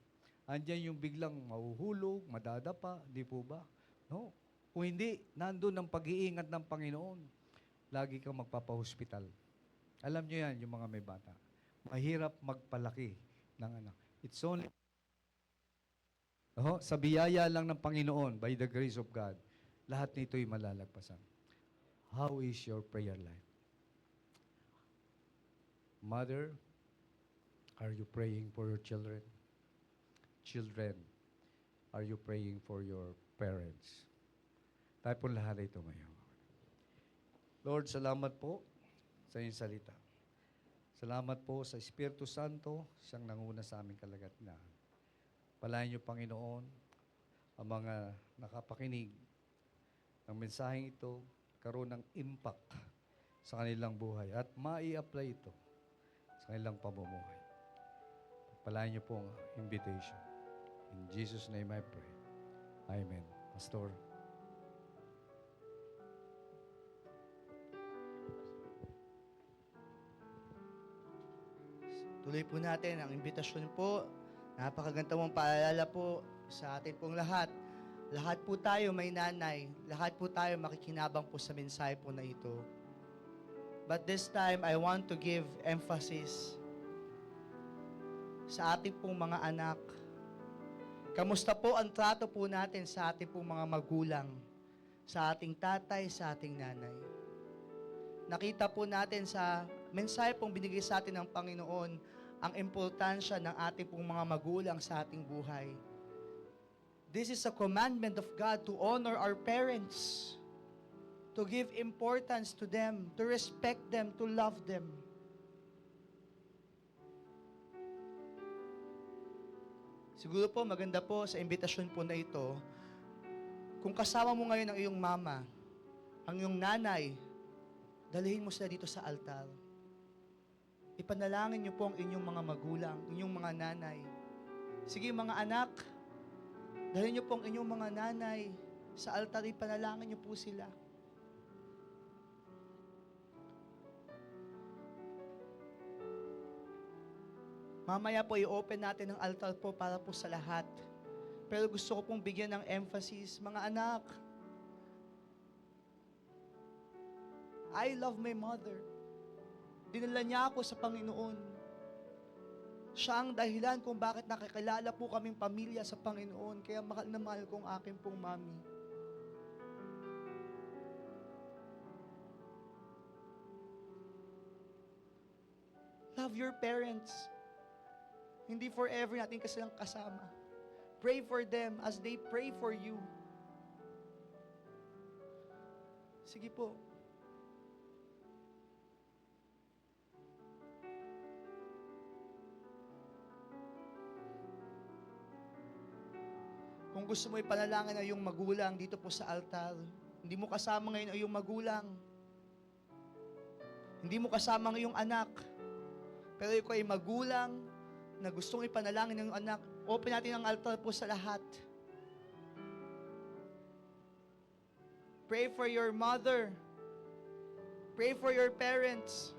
Andiyan yung biglang mahuhulog, madadapa, di po ba? No. Kung hindi, nandun ang pag-iingat ng Panginoon, lagi kang magpapahospital. Alam nyo yan, yung mga may bata. Mahirap magpalaki ng anak. It's only sa biyaya lang ng Panginoon, by the grace of God, lahat nito'y malalagpasan. How is your prayer life? Mother, are you praying for your children? Children, are you praying for your parents? Tayo po lahat ito ngayon. Lord, salamat po sa iyong salita. Salamat po sa Espiritu Santo, siyang nanguna sa aming kalagitnaan. Palayan niyo, Panginoon, ang mga nakapakinig ng mensaheng ito, karoon ng impact sa kanilang buhay at mai-apply ito sa kanilang pamumuhay. Palayan niyo po ang invitation. In Jesus' name I pray. Amen. Pastor. Tuloy po natin ang imbitasyon po. Napakaganda mong paalala po sa atin pong lahat. Lahat po tayo may nanay. Lahat po tayo makikinabang po sa mensahe po na ito. But this time, I want to give emphasis sa ating pong mga anak. Kamusta po ang trato po natin sa ating pong mga magulang, sa ating tatay, sa ating nanay. Nakita po natin sa mensahe pong binigay sa atin ng Panginoon ang importansya ng ating pong mga magulang sa ating buhay. This is a commandment of God to honor our parents, to give importance to them, to respect them, to love them. Siguro po maganda po sa imbitasyon po na ito, kung kasama mo ngayon ang iyong mama, ang iyong nanay, dalhin mo sila dito sa altar. Ipanalangin niyo po ang inyong mga magulang, inyong mga nanay. Sige mga anak, dalhin niyo po ang inyong mga nanay sa altar, ipanalangin niyo po sila. Mamaya po i-open natin ang altar po para po sa lahat. Pero gusto ko pong bigyan ng emphasis, mga anak, I love my mother. Dinala niya ako sa Panginoon. Siya ang dahilan kung bakit nakakilala po kaming pamilya sa Panginoon. Kaya mahal na mahal kong aking pong mami. Love your parents. Hindi forever natin silang kasama. Pray for them as they pray for you. Sige po. Kung gusto mo ipanalangin ang iyong magulang dito po sa altar, hindi mo kasama ngayon ang iyong magulang. Hindi mo kasama ang iyong anak. Pero ikaw ay magulang na gustong ipanalangin ng anak, open natin ang altar po sa lahat. Pray for your mother. Pray for your parents.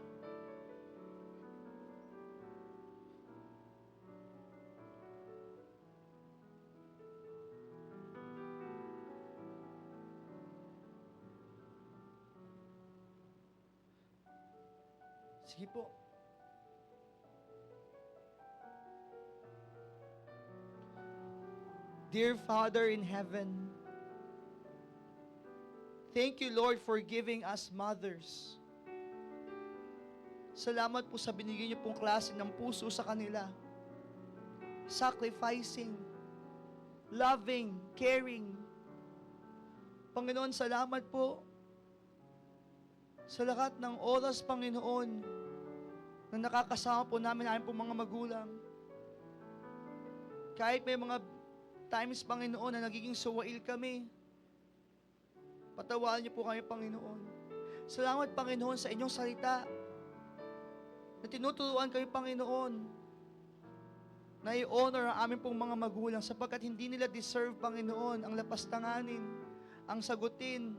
Sige po. Dear Father in heaven, thank you, Lord, for giving us mothers. Salamat po sa binigay niyo pong klase ng puso sa kanila. Sacrificing, loving, caring. Panginoon, salamat po sa lahat ng oras, Panginoon, na nakakasama po namin pong mga magulang. Kahit may mga times, Panginoon, na nagiging suwail kami, patawalan niyo po kami, Panginoon. Salamat, Panginoon, sa inyong salita na tinuturuan kayo, Panginoon, na i-honor ang aming pong mga magulang sapagkat hindi nila deserve, Panginoon, ang lapastanganin, ang sagutin,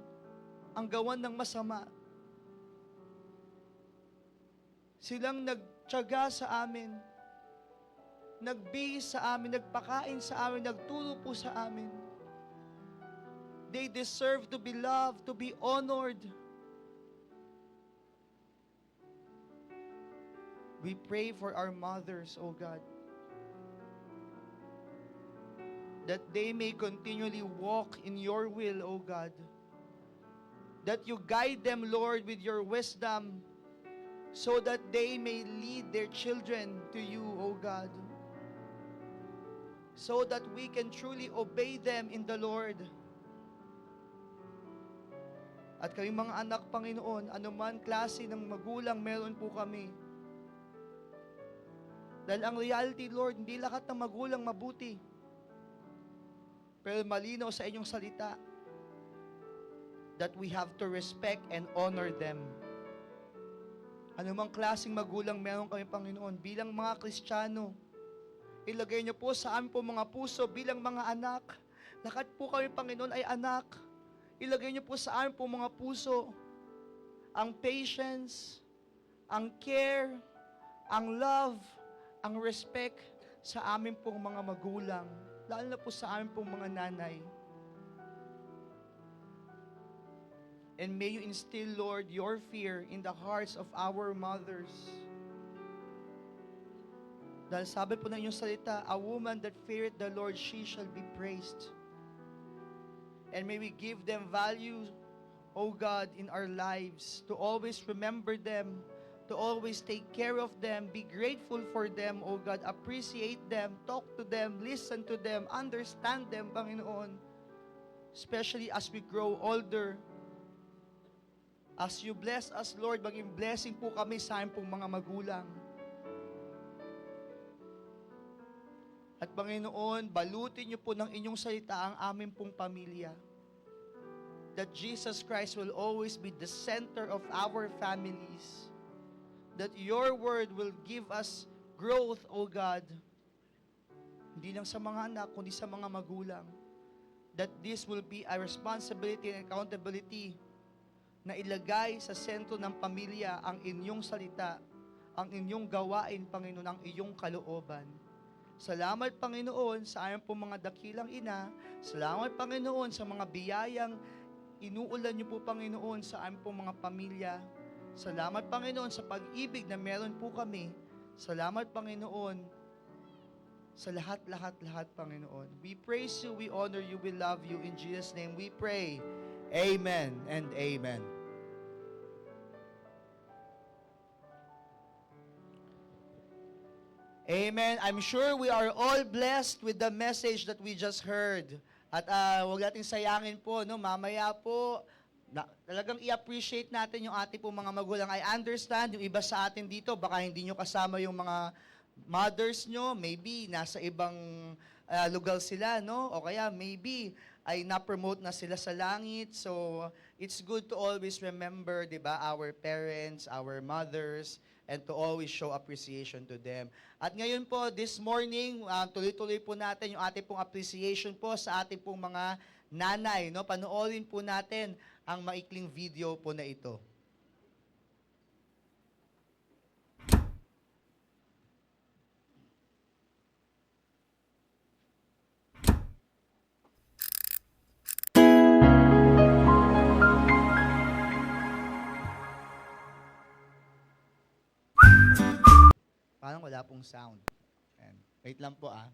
ang gawan ng masama. Silang nagtiyaga sa amin, nagbihis sa amin, nagpakain sa amin, nagturo po sa amin. They deserve to be loved, to be honored. We pray for our mothers, O God, that they may continually walk in your will, O God. That you guide them, Lord, with your wisdom, so that they may lead their children to you, O God. So that we can truly obey them in the Lord. At kami mga anak, Panginoon, anuman klase ng magulang meron po kami. Dahil ang reality, Lord, hindi lahat ng magulang mabuti. Pero malinaw sa inyong salita that we have to respect and honor them. Anumang klaseng magulang meron kami, Panginoon, bilang mga Kristiyano, ilagay niyo po sa amin po mga puso bilang mga anak. Lahat po kami, Panginoon, ay anak. Ilagay niyo po sa amin po mga puso ang patience, ang care, ang love, ang respect sa amin pong mga magulang, lalo na po sa amin pong mga nanay. And may you instill, Lord, your fear in the hearts of our mothers. Dahil sabi po ng inyong salita, a woman that feareth the Lord, she shall be praised. And may we give them value, O God, in our lives, to always remember them, to always take care of them, be grateful for them, O God, appreciate them, talk to them, listen to them, understand them, Panginoon. Especially as we grow older, as you bless us, Lord, maging blessing po kami sa aming pong mga magulang. At Panginoon, balutin niyo po ng inyong salita ang aming pong pamilya. That Jesus Christ will always be the center of our families. That your word will give us growth, O God. Hindi lang sa mga anak, kundi sa mga magulang. That this will be a responsibility and accountability na ilagay sa sentro ng pamilya ang inyong salita, ang inyong gawain, Panginoon, ang iyong kalooban. Salamat, Panginoon, sa aming pong mga dakilang ina. Salamat, Panginoon, sa mga biyayang inuulan niyo po, Panginoon, sa aming pong mga pamilya. Salamat, Panginoon, sa pag-ibig na meron po kami. Salamat, Panginoon, sa lahat, Panginoon. We praise you, we honor you, we love you. In Jesus' name we pray. Amen and amen. Amen. I'm sure we are all blessed with the message that we just heard. At huwag natin sayangin po, no? Mamaya po, talagang i-appreciate natin yung ating pong mga magulang. I understand, yung iba sa atin dito, baka hindi nyo kasama yung mga mothers nyo, maybe nasa ibang lugar sila, no? O kaya maybe ay na-promote na sila sa langit. So, it's good to always remember, di ba, our parents, our mothers, and to always show appreciation to them. At ngayon po, this morning, tuloy-tuloy po natin yung ating pong appreciation po sa ating pong mga nanay. No? Panoorin po natin ang maikling video po na ito. Parang wala pong sound. Ayan. Wait lang po ah.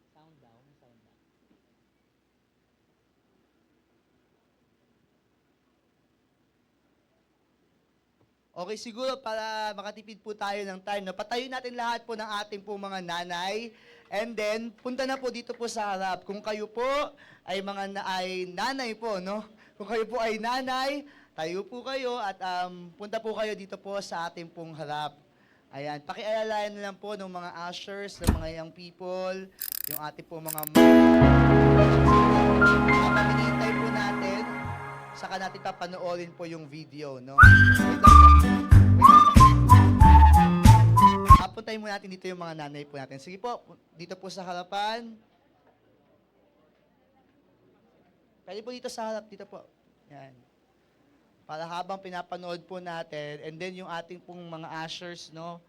Sound down, sound down. Okay, siguro para makatipid po tayo ng time, no? Patayo natin lahat po ng ating po mga nanay. And then, punta na po dito po sa harap. Kung kayo po ay ay nanay po, no? Kung kayo po ay nanay, tayo po kayo at punta po kayo dito po sa ating pong harap. Ayan, pakialalayan na lang po ng mga ushers, ng mga young people, yung ating po mga habang hinihintay po natin, saka natin papanoorin po yung video, no? Wait lang po. Puntayin mo natin dito yung mga nanay po natin. Sige po, dito po sa harapan. Pwede po dito sa harap, dito po. Yan. Para habang pinapanood po natin, and then yung ating pong mga ushers, no?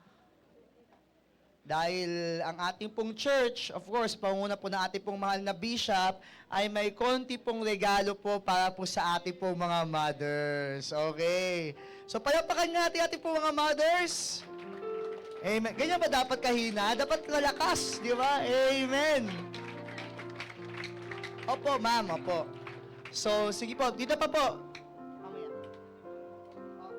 Dahil ang ating pong church, of course, panguna po ng ating pong mahal na bishop, ay may konti pong regalo po para po sa ating pong mga mothers. Okay. So, palapakan natin ating pong mga mothers. Amen. Ganyan ba dapat kahina? Dapat kalakas, di ba? Amen. Opo, ma'am, opo. So, sige po, dito pa po. Mamaya.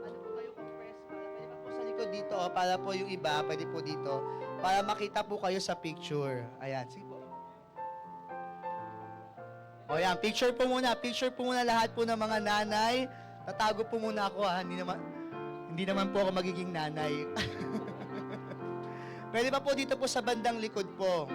Ano po kayo compress? Pwede pa po sa likod dito, para po yung iba, pwede po dito. Para makita po kayo sa picture. Ayan, sige po. O yan, picture po muna. Picture po muna lahat po ng mga nanay. Tatago po muna ako ha. Hindi naman po ako magiging nanay. Pwede pa po dito po sa bandang likod po.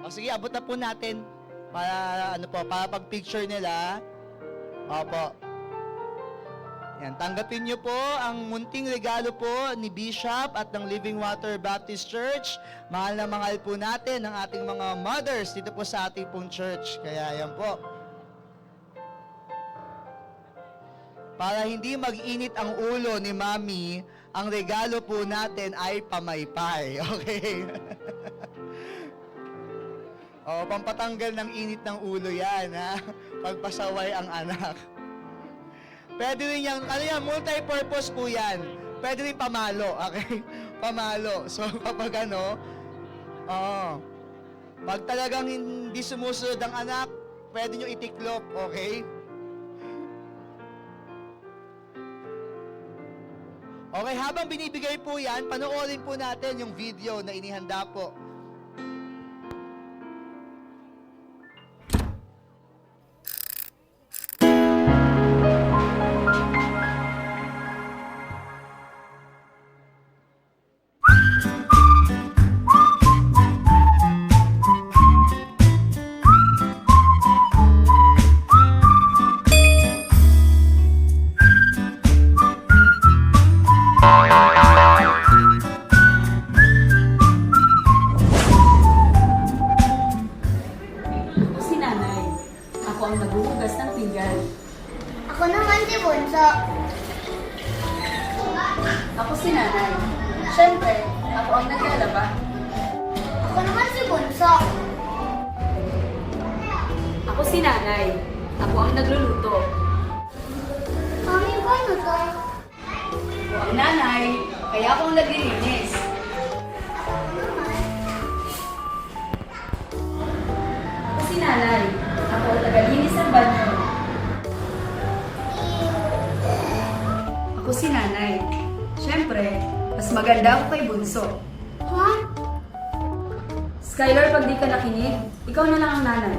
O sige, abot na po natin para para pag-picture nila. Opo. Yan, tanggapin niyo po ang munting regalo po ni Bishop at ng Living Water Baptist Church. Mahal na mahal po natin ang ating mga mothers dito po sa ating pong church. Kaya yan po. Para hindi mag-init ang ulo ni Mami, ang regalo po natin ay pamaypay. Okay? O, pampatanggal ng init ng ulo yan, ha? Pagpasaway ang anak. Pwede rin yan, multi-purpose po yan. Pwede rin pamalo, okay? Pamalo. So, kapag pag talagang hindi sumusunod ang anak, pwede nyo itiklop, okay? Okay, habang binibigay po yan, panoorin po natin yung video na inihanda po. Si nanay. Ako ang naghuhugas ng pinggan. Ako naman si Bunso. Ako si nanay. Siyempre, ako ang naglalaba. Ako naman si Bunso. Ako si nanay. Ako ang nagluluto. Mami, paano to? Ako ang nanay. Kaya ako ang naglilinis. Ako si nanay. Ako ang tagalinis ng banyo. Ako si nanay. Siyempre, mas maganda ako kay Bunso. Ha? Skylar, pag di ka nakinig, ikaw na lang ang nanay.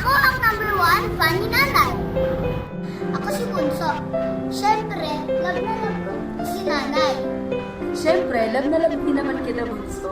Ako ang number 1 fan ni nanay. Ako si Bunso. Siyempre, love na love ko si nanay. Siyempre, love na love din naman kita, Bunso.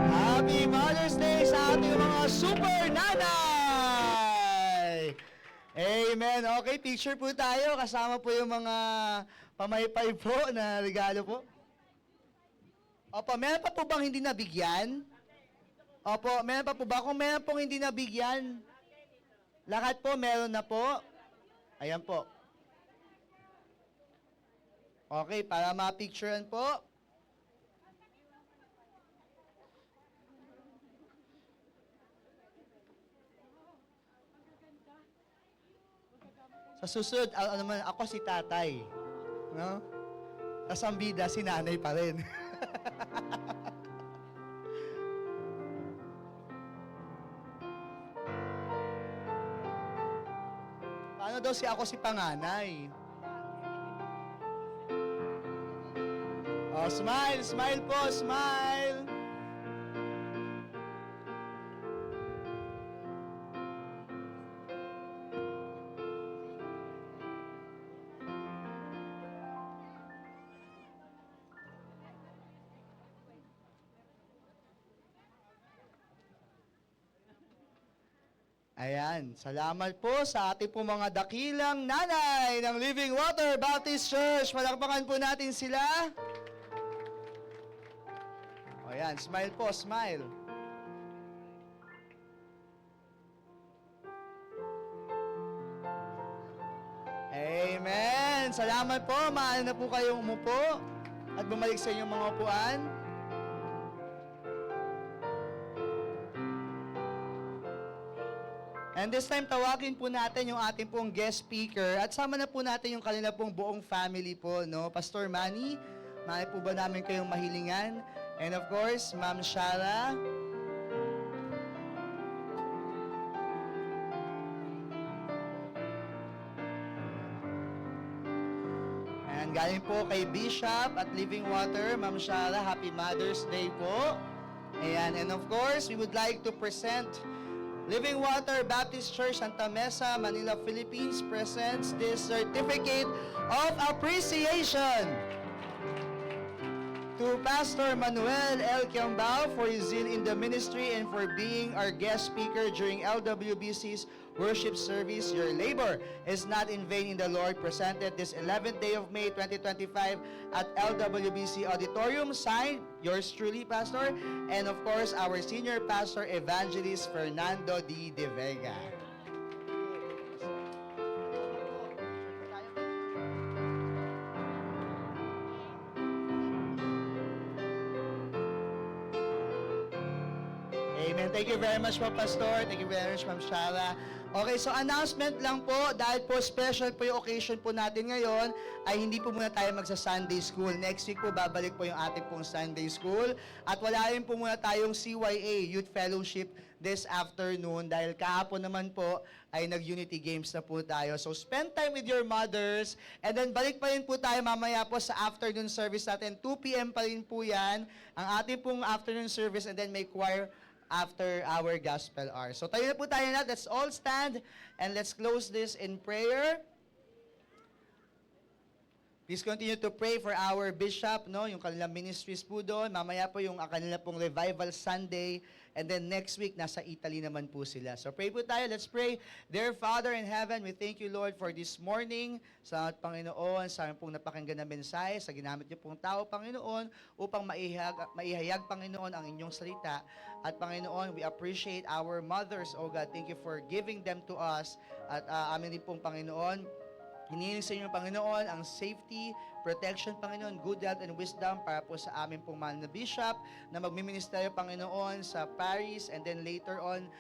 Happy Mother's Day sa ating mga super nanay! Amen. Okay, picture po tayo. Kasama po yung mga pamaypay po na regalo po. Opo, meron pa po bang hindi nabigyan? Opo, meron pa po ba? Kung meron pong hindi nabigyan, lahat po meron na po. Ayan po. Okay, para ma-picturean po. Sa susunod, ano naman, ako si tatay. No? Tapos ang bida, si nanay pa rin. Paano daw si ako si panganay? Oh, smile, smile po, smile. Ayan, salamat po sa ating po mga dakilang nanay ng Living Water Baptist Church. Palakpakan po natin sila. O yan, smile po, smile. Amen. Salamat po. Maaari na po kayong umupo at bumalik sa inyong mga upuan. And this time, tawagin po natin yung ating pong guest speaker at sama na po natin yung kanila pong buong family po, no? Pastor Manny, maaari po ba namin kayong mahilingan? And of course, Ma'am Shara. And galing po kay Bishop at Living Water, Ma'am Shara, Happy Mother's Day po. Ayan, and of course, we would like to present Living Water Baptist Church Santa Mesa, Manila, Philippines presents this certificate of appreciation to Pastor Manuel L. Kiambao for his zeal in the ministry and for being our guest speaker during LWBC's worship service. Your labor is not in vain in the Lord. Presented this 11th day of May 2025 at LWBC Auditorium. Signed, yours truly, Pastor, and of course, our senior pastor, Evangelist Fernando D. De Vega. Amen. Thank you very much po, Pastor. Thank you very much, Ma'am Shara. Okay, so announcement lang po, dahil po special po yung occasion po natin ngayon, ay hindi po muna tayo magsa-Sunday School. Next week po, babalik po yung ating pong Sunday School. At wala rin po muna tayong CYA, Youth Fellowship, this afternoon, dahil kahapon naman po, ay nag-Unity Games na po tayo. So spend time with your mothers, and then balik pa rin po tayo mamaya po sa afternoon service natin. 2 p.m. pa rin po yan, ang ating pong afternoon service, and then may choir after our gospel hour. So tayo na po tayo na. Let's all stand and let's close this in prayer. Please continue to pray for our bishop, no? Yung kanilang ministries po doon. Mamaya po yung kanila pong Revival Sunday. And then next week, nasa Italy naman po sila. So pray po tayo. Let's pray. Dear Father in heaven, we thank you, Lord, for this morning. Salamat, Panginoon, sa aming pong napakinggan na mensahe, sa ginamit niyo pong tao, Panginoon, upang maihayag, Panginoon, ang inyong salita. At Panginoon, we appreciate our mothers, oh God. Thank you for giving them to us. At amin din pong, Panginoon, hinihiling sa inyo, Panginoon, ang safety, protection, Panginoon, good health and wisdom para po sa amin pong mahal na bishop na magmiministeryo, Panginoon, sa Paris and then later on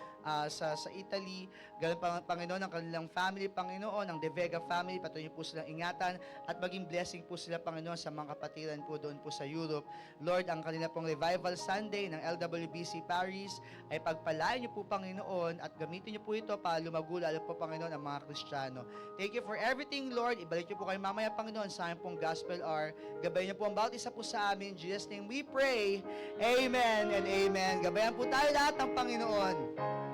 sa Italy. Ganun pa, Panginoon, ang kanilang family, Panginoon, ang De Vega family, patuloy niyo po silang ingatan at maging blessing po sila, Panginoon, sa mga kapatiran po doon po sa Europe. Lord, ang kanila pong Revival Sunday ng LWBC Paris ay pagpalain niyo po, Panginoon, at gamitin niyo po ito para lumago lalo po, Panginoon, ang mga Kristiyano. Thank you for everything, Lord. Ibalik niyo po kayo mamaya, Panginoon, sa aming pong Gospel Hour. Gabayan niyo po ang bawat isa po sa amin. In Jesus' name we pray. Amen and amen. Gabayan po tayo lahat ng Panginoon.